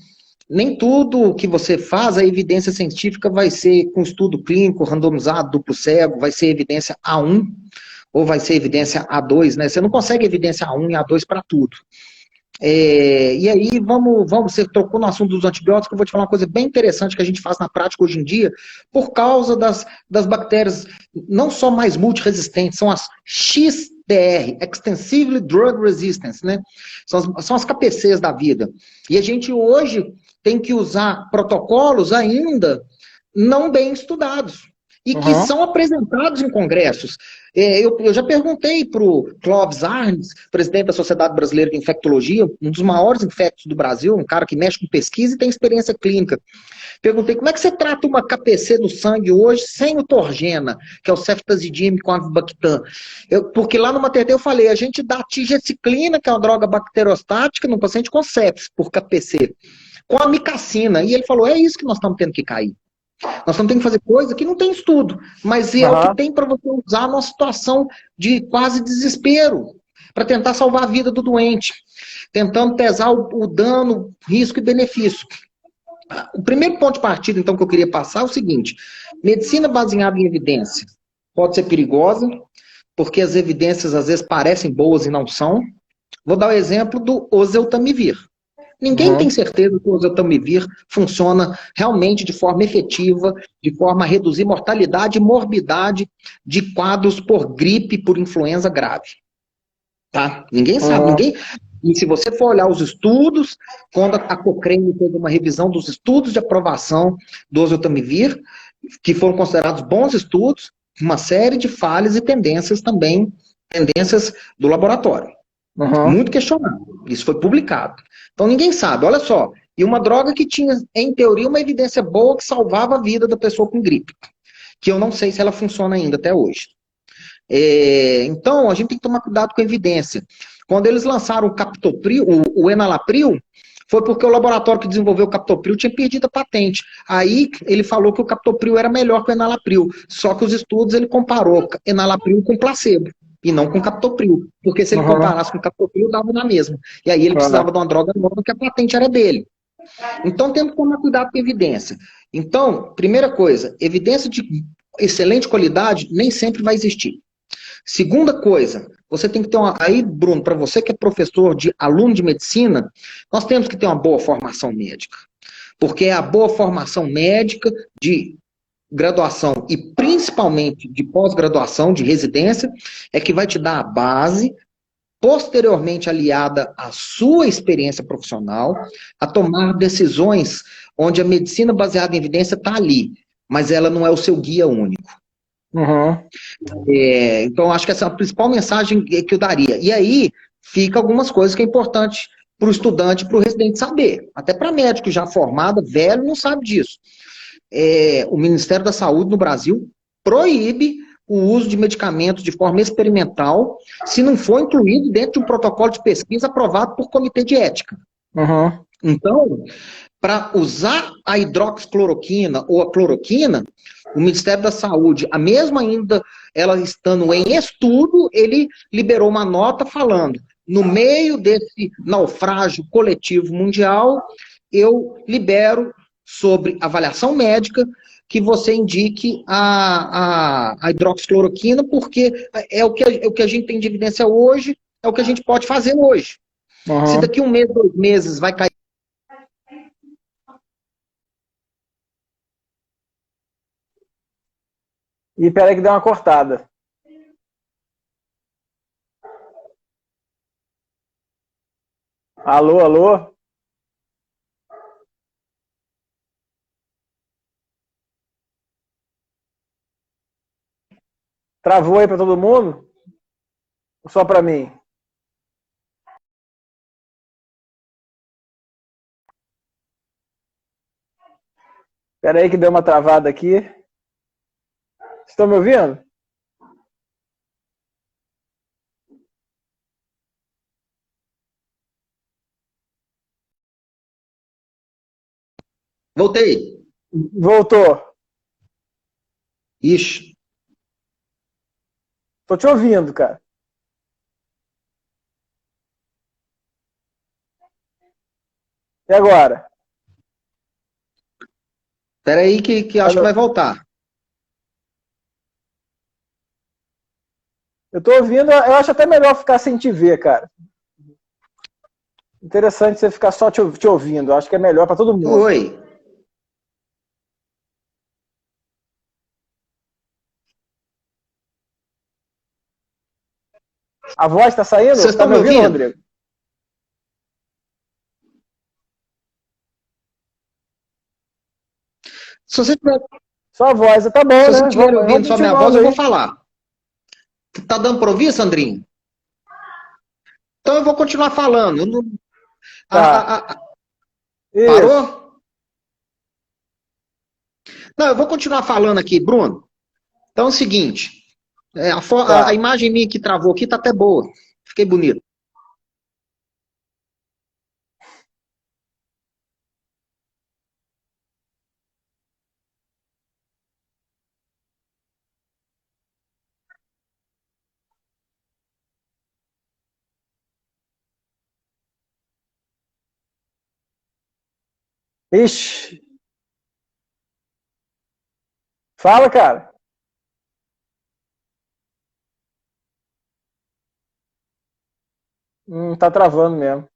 Nem tudo que você faz, a evidência científica vai ser com estudo clínico, randomizado, duplo cego, vai ser evidência A1 ou vai ser evidência A2, né? Você não consegue evidência A1 e A2 para tudo. E aí, você tocou no assunto dos antibióticos, eu vou te falar uma coisa bem interessante que a gente faz na prática hoje em dia, por causa das bactérias, não só mais multiresistentes, são as XDR, Extensively Drug Resistance, né? São as KPCs da vida. E a gente hoje tem que usar protocolos ainda não bem estudados e que são apresentados em congressos. Eu já perguntei para o Clóvis Arnes, presidente da Sociedade Brasileira de Infectologia, um dos maiores infectos do Brasil, um cara que mexe com pesquisa e tem experiência clínica. Perguntei, como é que você trata uma KPC no sangue hoje sem o Torgena, que é o ceftazidime com avibactam? Porque lá no Mater eu falei, a gente dá tigecyclina, que é uma droga bacterostática, no paciente com sepsis, por KPC, com amicacina. E ele falou, é isso que nós estamos tendo que cair. Nós estamos tendo que fazer coisa que não tem estudo, mas é o que tem para você usar numa situação de quase desespero, para tentar salvar a vida do doente, tentando pesar o dano, risco e benefício. O primeiro ponto de partida, então, que eu queria passar é o seguinte, medicina baseada em evidência pode ser perigosa, porque as evidências às vezes parecem boas e não são. Vou dar o exemplo do oseltamivir. Ninguém tem certeza que o oseltamivir funciona realmente de forma efetiva, de forma a reduzir mortalidade e morbidade de quadros por gripe, por influenza grave. Tá? Ninguém sabe, E se você for olhar os estudos, quando a Cochrane fez uma revisão dos estudos de aprovação do oseltamivir, que foram considerados bons estudos, uma série de falhas e tendências também, tendências do laboratório. Uhum. Muito questionado. Isso foi publicado. Então ninguém sabe, olha só. E uma droga que tinha, em teoria, uma evidência boa que salvava a vida da pessoa com gripe. Que eu não sei se ela funciona ainda até hoje. Então, a gente tem que tomar cuidado com a evidência. Quando eles lançaram o Captopril, o Enalapril, foi porque o laboratório que desenvolveu o Captopril tinha perdido a patente. Aí ele falou que o Captopril era melhor que o Enalapril. Só que os estudos ele comparou Enalapril com placebo e não com Captopril. Porque se ele comparasse com Captopril, dava na mesma. E aí ele precisava de uma droga nova que a patente era dele. Então temos que tomar cuidado com a evidência. Então, primeira coisa, evidência de excelente qualidade nem sempre vai existir. Segunda coisa, você tem que ter uma... Aí, Bruno, para você que é professor de aluno de medicina, nós temos que ter uma boa formação médica. Porque é a boa formação médica de graduação e principalmente de pós-graduação, de residência, é que vai te dar a base, posteriormente aliada à sua experiência profissional, a tomar decisões onde a medicina baseada em evidência está ali, mas ela não é o seu guia único. Uhum. Então, acho que essa é a principal mensagem que eu daria. E aí, fica algumas coisas que é importante para o estudante, para o residente saber. Até para médico já formado, velho, não sabe disso. O Ministério da Saúde no Brasil proíbe o uso de medicamentos de forma experimental se não for incluído dentro de um protocolo de pesquisa aprovado por comitê de ética. Uhum. Então, para usar a hidroxicloroquina ou a cloroquina, o Ministério da Saúde, a mesma ainda ela estando em estudo, ele liberou uma nota falando, no meio desse naufrágio coletivo mundial, eu libero sobre avaliação médica que você indique a hidroxicloroquina, porque é o que a gente tem de evidência hoje, é o que a gente pode fazer hoje. Uhum. Se daqui 1 mês, 2 meses vai cair. E peraí que deu uma cortada. Alô, alô? Travou aí para todo mundo? Ou só para mim? Peraí que deu uma travada aqui. Estão me ouvindo? Voltei. Voltou. Ixi. Tô te ouvindo, cara. E agora? Espera aí que acho que vai voltar. Eu tô ouvindo, eu acho até melhor ficar sem te ver, cara. Interessante você ficar só te ouvindo. Eu acho que é melhor para todo mundo. Oi. A voz tá saindo? Vocês Tá estão me me ouvindo, ouvindo? Rodrigo? Se você tiver, Só a voz, tá bom, se você né? estiver ouvindo Vamos só minha voz, continuando eu aí. vou falar. Tá dando para ouvir, Sandrinho? Então eu vou continuar falando. Tá. Isso. Parou? Não, eu vou continuar falando aqui, Bruno. Então é o seguinte. A Tá. imagem minha que travou aqui tá até boa. Fiquei bonito. Ixi. Fala, cara. Tá travando mesmo.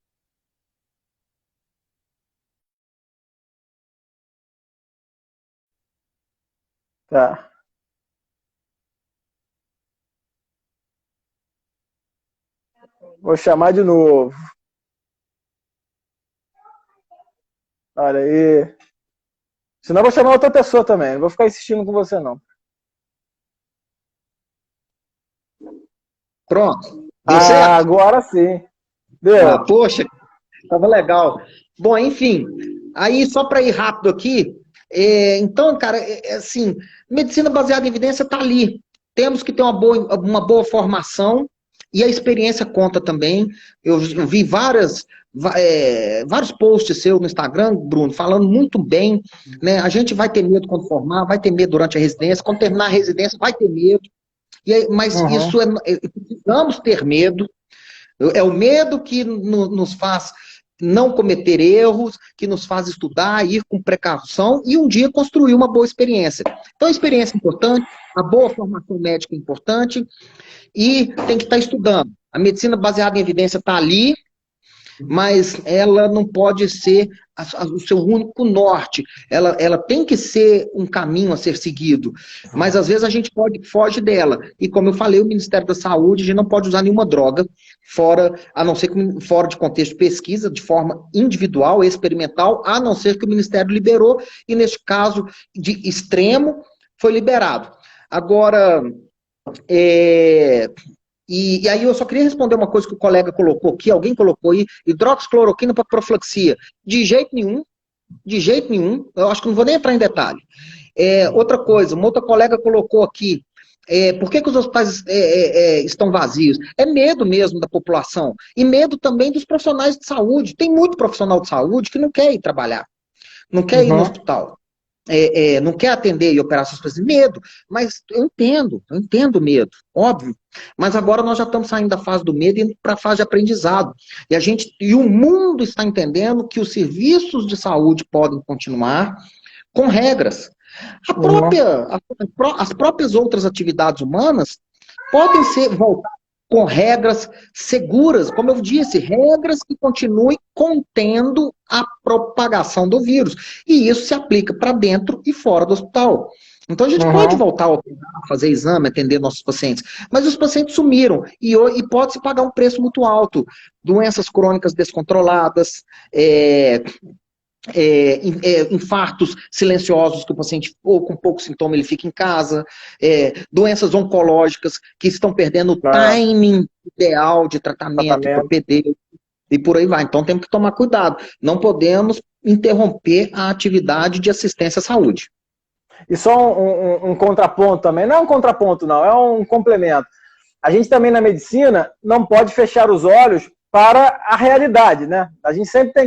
Tá. Vou chamar de novo. Olha aí. Senão eu vou chamar outra pessoa também. Não vou ficar insistindo com você, não. Pronto. Deu certo? Agora sim. Deu. Poxa, tava legal. Bom, enfim, aí só para ir rápido aqui, então, cara, assim, medicina baseada em evidência está ali. Temos que ter uma boa formação e a experiência conta também. Eu vi vários posts seus no Instagram, Bruno, falando muito bem, né? A gente vai ter medo quando formar, vai ter medo durante a residência, quando terminar a residência vai ter medo. Mas isso precisamos ter medo. É o medo que nos faz não cometer erros, que nos faz estudar, ir com precaução e um dia construir uma boa experiência. Então, a experiência é importante, a boa formação médica é importante e tem que estar estudando. A medicina baseada em evidência está ali, mas ela não pode ser o seu único norte. Ela tem que ser um caminho a ser seguido, mas às vezes a gente foge dela. E como eu falei, o Ministério da Saúde, a gente não pode usar nenhuma droga a não ser que fora de contexto de pesquisa, de forma individual, experimental, a não ser que o Ministério liberou, e neste caso de extremo, foi liberado. Agora, E aí eu só queria responder uma coisa que o colega colocou aqui, alguém colocou aí, hidroxicloroquina para profilaxia. De jeito nenhum, eu acho que não vou nem entrar em detalhe. Outra coisa, uma outra colega colocou aqui, por que os hospitais estão vazios? É medo mesmo da população, e medo também dos profissionais de saúde. Tem muito profissional de saúde que não quer ir trabalhar, não quer ir no hospital. Não quer atender e operar suas coisas, medo, mas eu entendo o medo, óbvio, mas agora nós já estamos saindo da fase do medo e indo para a fase de aprendizado, e o mundo está entendendo que os serviços de saúde podem continuar com regras. As próprias outras atividades humanas podem voltar com regras seguras, como eu disse, regras que continuem contendo a propagação do vírus. E isso se aplica para dentro e fora do hospital. Então a gente pode voltar a operar, fazer exame, atender nossos pacientes, mas os pacientes sumiram e pode-se pagar um preço muito alto. Doenças crônicas descontroladas, infartos silenciosos que o paciente, ou com pouco sintoma, ele fica em casa, doenças oncológicas que estão perdendo o timing ideal de tratamento. E por aí vai. Então temos que tomar cuidado. Não podemos interromper a atividade de assistência à saúde. E só um contraponto também, não é um contraponto não, é um complemento. A gente também na medicina não pode fechar os olhos para a realidade, né?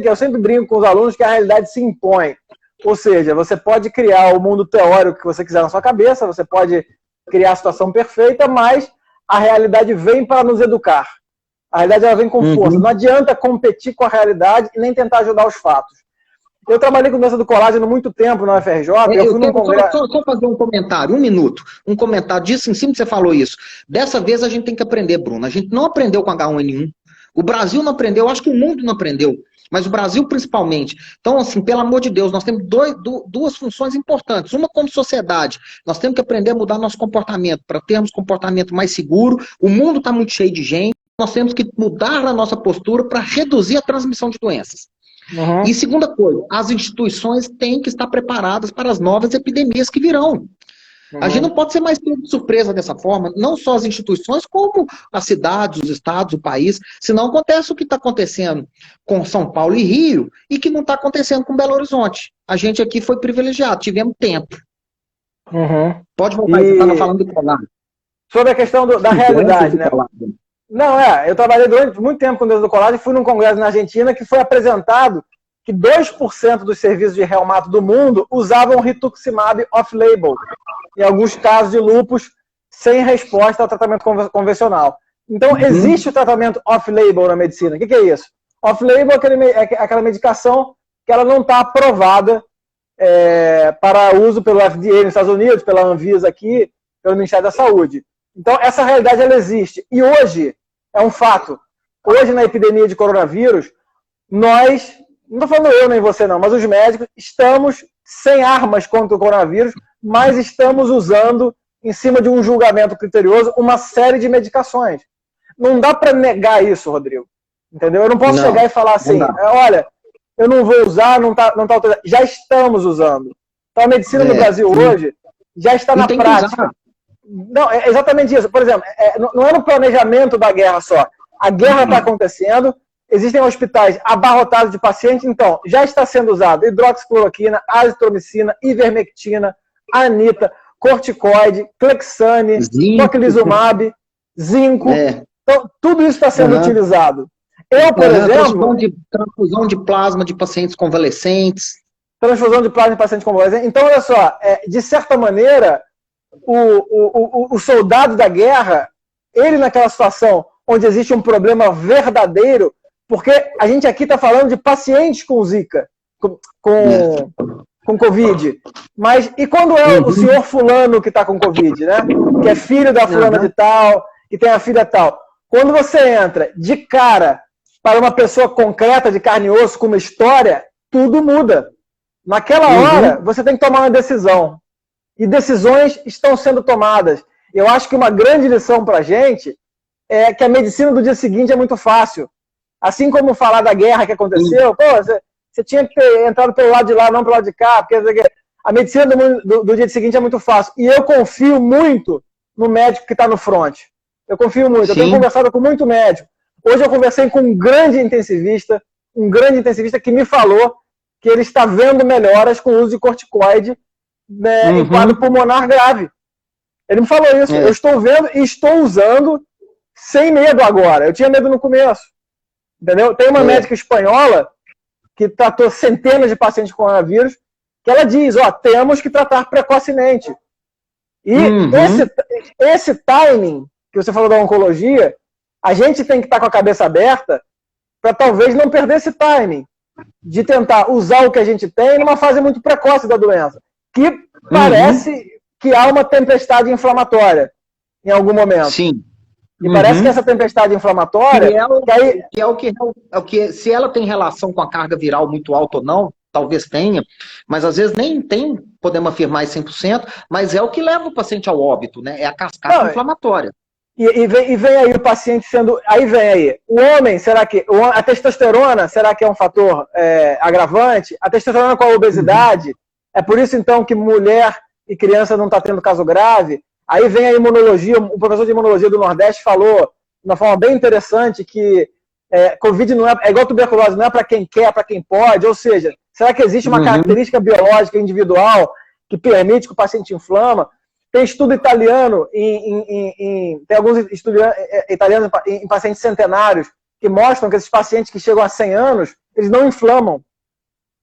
Eu sempre brinco com os alunos que a realidade se impõe. Ou seja, você pode criar o mundo teórico que você quiser na sua cabeça, você pode criar a situação perfeita, mas a realidade vem para nos educar. A realidade ela vem com força. Não adianta competir com a realidade e nem tentar ajudar os fatos. Eu trabalhei com doença do colágeno muito tempo na UFRJ. Só fazer um comentário, 1 minuto. Um comentário disso, em cima que você falou isso. Dessa vez a gente tem que aprender, Bruno. A gente não aprendeu com H1N1. O Brasil não aprendeu, acho que o mundo não aprendeu, mas o Brasil principalmente. Então, assim, pelo amor de Deus, nós temos duas funções importantes. Uma, como sociedade, nós temos que aprender a mudar nosso comportamento, para termos comportamento mais seguro. O mundo está muito cheio de gente, nós temos que mudar a nossa postura para reduzir a transmissão de doenças. E segunda coisa, as instituições têm que estar preparadas para as novas epidemias que virão. A gente não pode ser mais pego de surpresa dessa forma, não só as instituições, como as cidades, os estados, o país. Senão acontece o que está acontecendo com São Paulo e Rio e que não está acontecendo com Belo Horizonte. A gente aqui foi privilegiado, tivemos tempo. Pode voltar, você estava falando do colágeno. Sobre a questão da realidade, né? Não, eu trabalhei durante muito tempo com doença do colágeno e fui num congresso na Argentina que foi apresentado que 2% dos serviços de reumato do mundo usavam rituximab off-label, em alguns casos de lúpus, sem resposta ao tratamento convencional. Então, existe o tratamento off-label na medicina. O que é isso? Off-label é aquela medicação que ela não está aprovada para uso pelo FDA nos Estados Unidos, pela Anvisa aqui, pelo Ministério da Saúde. Então, essa realidade ela existe. E hoje, é um fato, hoje na epidemia de coronavírus, nós, não estou falando eu nem você não, mas os médicos estamos sem armas contra o coronavírus, mas estamos usando, em cima de um julgamento criterioso, uma série de medicações. Não dá para negar isso, Rodrigo. Entendeu? Eu não posso chegar e falar assim, olha, eu não vou usar, não tá autorizado. Já estamos usando. Então a medicina no Brasil hoje já está na prática. Não, é exatamente isso. Por exemplo, não é no planejamento da guerra só. A guerra está acontecendo, existem hospitais abarrotados de pacientes, então já está sendo usado hidroxicloroquina, azitromicina, ivermectina, anita, corticoide, clexane, tocilizumab, zinco. Então, tudo isso está sendo utilizado. Eu, por exemplo... Transfusão de plasma de pacientes convalescentes. Transfusão de plasma de pacientes convalescentes. Então, olha só, de certa maneira, o soldado da guerra, ele naquela situação onde existe um problema verdadeiro, porque a gente aqui está falando de pacientes com Zika, com Covid. Mas e quando é o senhor fulano que está com Covid, né? Que é filho da fulana de tal, que tem a filha tal. Quando você entra de cara para uma pessoa concreta, de carne e osso, com uma história, tudo muda. Naquela hora, você tem que tomar uma decisão. E decisões estão sendo tomadas. Eu acho que uma grande lição para a gente é que a medicina do dia seguinte é muito fácil. Assim como falar da guerra que aconteceu, pô, você tinha que ter entrado pelo lado de lá, não pelo lado de cá, porque a medicina do dia seguinte é muito fácil. E eu confio muito no médico que está no front. Eu confio muito. Eu tenho conversado com muito médico. Hoje eu conversei com um grande intensivista que me falou que ele está vendo melhoras com o uso de corticoide, né, em quadro pulmonar grave. Ele me falou isso. Eu estou vendo e estou usando sem medo agora. Eu tinha medo no começo. Entendeu? Tem uma médica espanhola que tratou centenas de pacientes com coronavírus, que ela diz, temos que tratar precocemente. E esse timing que você falou da oncologia, a gente tem que estar com a cabeça aberta para talvez não perder esse timing de tentar usar o que a gente tem numa fase muito precoce da doença, que parece que há uma tempestade inflamatória em algum momento. Sim. E parece que essa tempestade inflamatória... Se ela tem relação com a carga viral muito alta ou não, talvez tenha, mas às vezes nem tem, podemos afirmar em 100%, mas é o que leva o paciente ao óbito, né? É a cascata inflamatória. E vem aí o paciente sendo... Aí vem aí, o homem, será que... A testosterona, será que é um fator agravante? A testosterona com a obesidade, é por isso então que mulher e criança não está tendo caso grave? Aí vem a imunologia, o professor de imunologia do Nordeste falou, de uma forma bem interessante, que Covid não é igual tuberculose, não é para quem quer, é para quem pode, ou seja, será que existe uma característica biológica individual que permite que o paciente inflama? Tem estudo italiano, tem alguns estudos italianos em pacientes centenários que mostram que esses pacientes que chegam a 100 anos, eles não inflamam.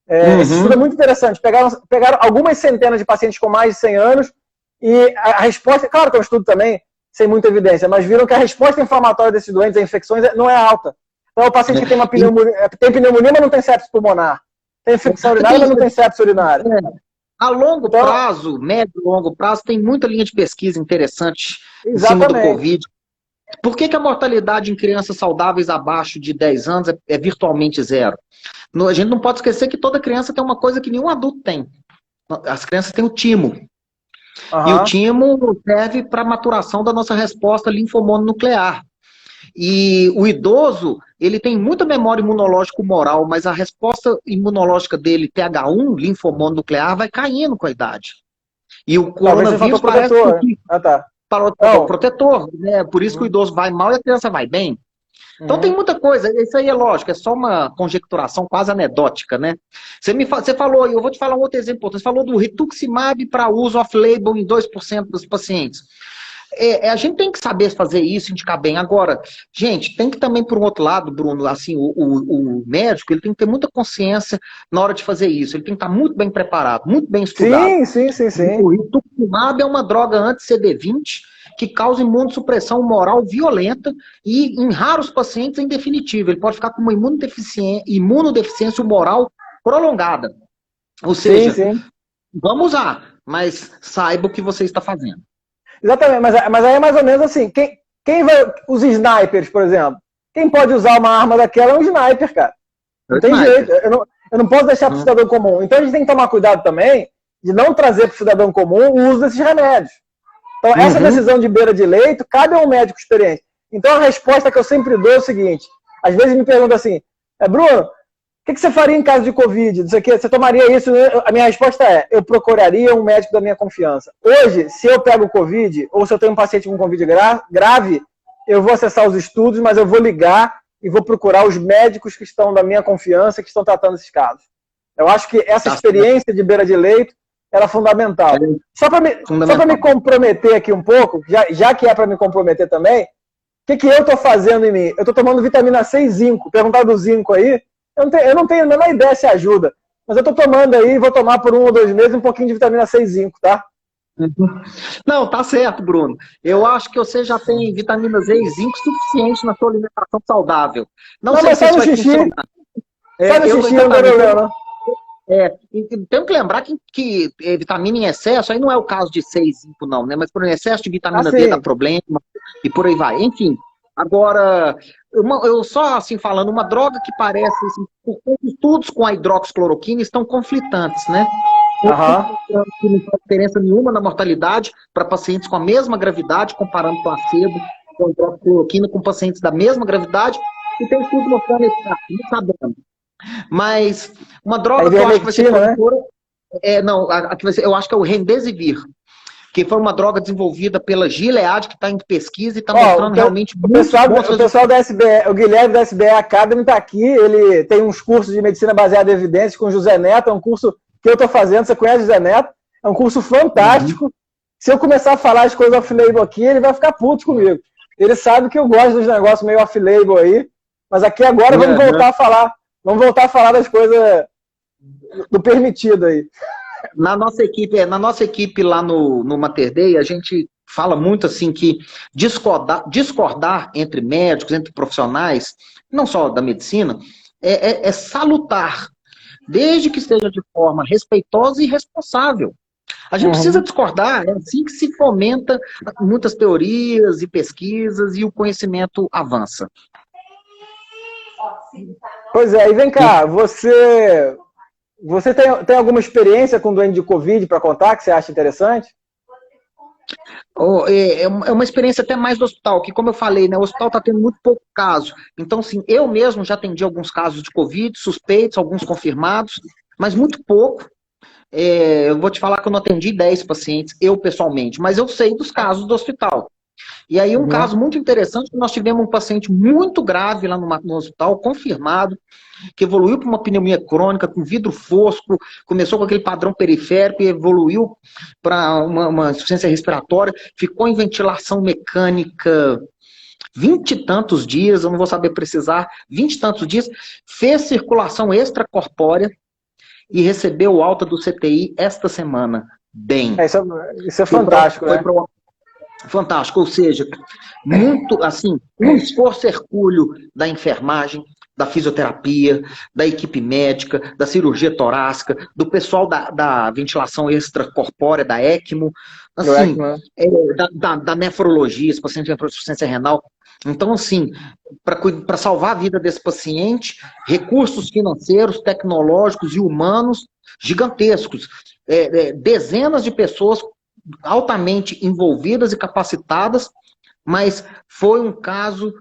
Esse estudo é muito interessante. Pegaram algumas centenas de pacientes com mais de 100 anos e a resposta, claro que é um estudo também sem muita evidência, mas viram que a resposta inflamatória desses doentes a infecções não é alta. Então o paciente que tem tem pneumonia, mas não tem sepsis pulmonar. Tem infecção urinária, mas não tem sepsis urinária. A longo prazo, médio e longo prazo, tem muita linha de pesquisa interessante em cima do Covid. Por que a mortalidade em crianças saudáveis abaixo de 10 anos é virtualmente zero? A gente não pode esquecer que toda criança tem uma coisa que nenhum adulto tem. As crianças têm o timo. E o timo serve para a maturação da nossa resposta linfomononuclear. E o idoso, ele tem muita memória imunológica moral, mas a resposta imunológica dele, TH1, linfomononuclear, vai caindo com a idade. E o coronavírus parece que... protetor, né? Por isso que o idoso vai mal e a criança vai bem. Então tem muita coisa, isso aí é lógico, é só uma conjecturação quase anedótica, né? Você falou, e eu vou te falar um outro exemplo, você falou do rituximab para uso off-label em 2% dos pacientes. A gente tem que saber fazer isso, indicar bem. Agora, gente, tem que também, por um outro lado, Bruno, assim, o médico, ele tem que ter muita consciência na hora de fazer isso. Ele tem que estar muito bem preparado, muito bem estudado. Sim. O rituximab é uma droga anti-CD20 que causa imunossupressão moral violenta e, em raros pacientes, em definitivo. Ele pode ficar com uma imunodeficiência moral prolongada. Ou seja, vamos usar, mas saiba o que você está fazendo. Exatamente, mas aí é mais ou menos assim, quem vai, os snipers, por exemplo, quem pode usar uma arma daquela é um sniper, cara. Não tem jeito, eu não posso deixar para o cidadão comum. Então a gente tem que tomar cuidado também de não trazer para o cidadão comum o uso desses remédios. Então essa decisão de beira de leito cabe a um médico experiente. Então a resposta que eu sempre dou é o seguinte, às vezes me perguntam assim, Bruno, que você faria em caso de Covid? Você tomaria isso? A minha resposta é, eu procuraria um médico da minha confiança. Hoje, se eu pego Covid, ou se eu tenho um paciente com Covid grave, eu vou acessar os estudos, mas eu vou ligar e vou procurar os médicos que estão da minha confiança, que estão tratando esses casos. Eu acho que essa experiência de beira de leito era fundamental. Só para me comprometer aqui um pouco, já que é para me comprometer também, o que eu estou fazendo em mim? Eu estou tomando vitamina C e zinco. Perguntar do zinco aí, eu não tenho a menor ideia se ajuda, mas eu estou tomando aí, vou tomar por 1 ou 2 meses um pouquinho de vitamina C e zinco, tá? Não, tá certo, Bruno. Eu acho que você já tem vitaminas E e zinco suficiente na sua alimentação saudável. Não sei mas se sai isso no vai xixi. funcionar. Sai no xixi, não tem problema. Temos que lembrar que vitamina em excesso, aí não é o caso de 6 e 5 não, né? Mas por excesso de vitamina D dá problema e por aí vai. Enfim, agora, eu só assim falando, uma droga que parece, assim, estudos com a hidroxicloroquina estão conflitantes, né? Não faz diferença nenhuma na mortalidade para pacientes com a mesma gravidade, comparando placebo com hidroxicloroquina com pacientes da mesma gravidade, e tem tudo mostrando esse não sabemos. Mas uma droga que eu acho que vai ser promissora, eu acho que é o Remdesivir, que foi uma droga desenvolvida pela Gilead, que está em pesquisa e está mostrando realmente o pessoal da SBE, o Guilherme da SBE Academy está aqui, ele tem uns cursos de medicina baseada em evidências com o José Neto, é um curso que eu estou fazendo, você conhece o José Neto? É um curso fantástico. Se eu começar a falar as coisas off-label aqui, ele vai ficar puto comigo. Ele sabe que eu gosto dos negócios meio off-label aí, mas aqui agora vamos voltar a falar. Vamos voltar a falar das coisas do permitido aí. Na nossa equipe lá no Mater Dei, a gente fala muito assim que discordar entre médicos, entre profissionais, não só da medicina, é salutar, desde que seja de forma respeitosa e responsável. A gente precisa discordar, é assim que se fomenta muitas teorias e pesquisas e o conhecimento avança. Pois é, e vem cá, você tem alguma experiência com doente de Covid para contar que você acha interessante? É uma experiência até mais do hospital, que como eu falei, né, o hospital está tendo muito pouco caso. Então, sim, eu mesmo já atendi alguns casos de Covid, suspeitos, alguns confirmados, mas muito pouco. Eu vou te falar que eu não atendi 10 pacientes, eu pessoalmente, mas eu sei dos casos do hospital. E aí um caso muito interessante, que nós tivemos um paciente muito grave lá no hospital, confirmado, que evoluiu para uma pneumonia crônica, com vidro fosco, começou com aquele padrão periférico e evoluiu para uma insuficiência respiratória, ficou em ventilação mecânica 20 e tantos dias, eu não vou saber precisar, 20 e tantos dias, fez circulação extracorpórea e recebeu alta do CTI esta semana. Bem. Isso é fantástico, né? Fantástico, ou seja, muito, assim, um esforço hercúleo da enfermagem, da fisioterapia, da equipe médica, da cirurgia torácica, do pessoal da ventilação extracorpórea, da ECMO, assim, da nefrologia, esse paciente tem insuficiência renal. Então, assim, para salvar a vida desse paciente, recursos financeiros, tecnológicos e humanos gigantescos. Dezenas de pessoas altamente envolvidas e capacitadas, mas foi um caso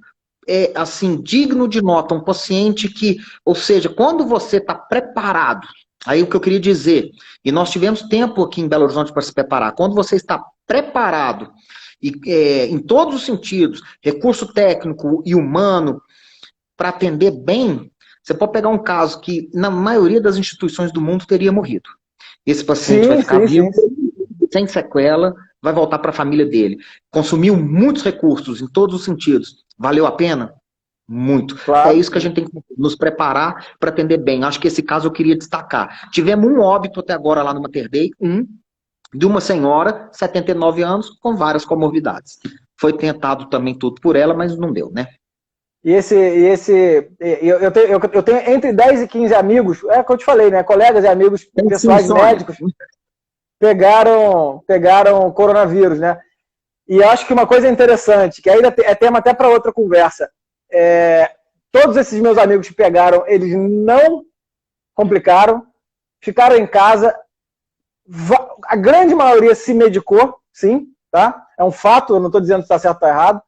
assim, digno de nota, um paciente que, ou seja, quando você está preparado, aí o que eu queria dizer, e nós tivemos tempo aqui em Belo Horizonte para se preparar, quando você está preparado, e, em todos os sentidos, recurso técnico e humano, para atender bem, você pode pegar um caso que, na maioria das instituições do mundo, teria morrido. Esse paciente vai ficar vivo, sem sequela, vai voltar para a família dele. Consumiu muitos recursos, em todos os sentidos. Valeu a pena? Muito. Claro. É isso que a gente tem que nos preparar para atender bem. Acho que esse caso eu queria destacar. Tivemos um óbito até agora lá no Mater Dei, de uma senhora, 79 anos, com várias comorbidades. Foi tentado também tudo por ela, mas não deu, né? Eu tenho entre 10 e 15 amigos, é o que eu te falei, né? Colegas e amigos pessoais médicos pegaram coronavírus, né? E acho que uma coisa interessante, que ainda é tema até para outra conversa, todos esses meus amigos que pegaram, eles não complicaram, ficaram em casa, a grande maioria se medicou, sim, tá? É um fato, eu não estou dizendo se está certo ou está errado,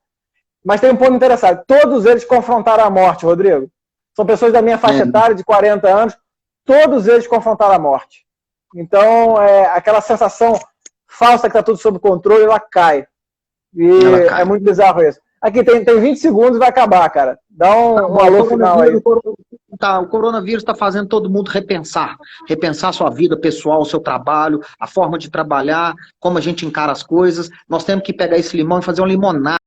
mas tem um ponto interessante, todos eles confrontaram a morte, Rodrigo. são pessoas da minha faixa etária, de 40 anos, todos eles confrontaram a morte. Então, aquela sensação falsa que está tudo sob controle, ela cai. E é muito bizarro isso. Aqui, tem 20 segundos e vai acabar, cara. Dá um alô final aí. O coronavírus está fazendo todo mundo repensar a sua vida pessoal, o seu trabalho, a forma de trabalhar, como a gente encara as coisas. Nós temos que pegar esse limão e fazer uma limonada.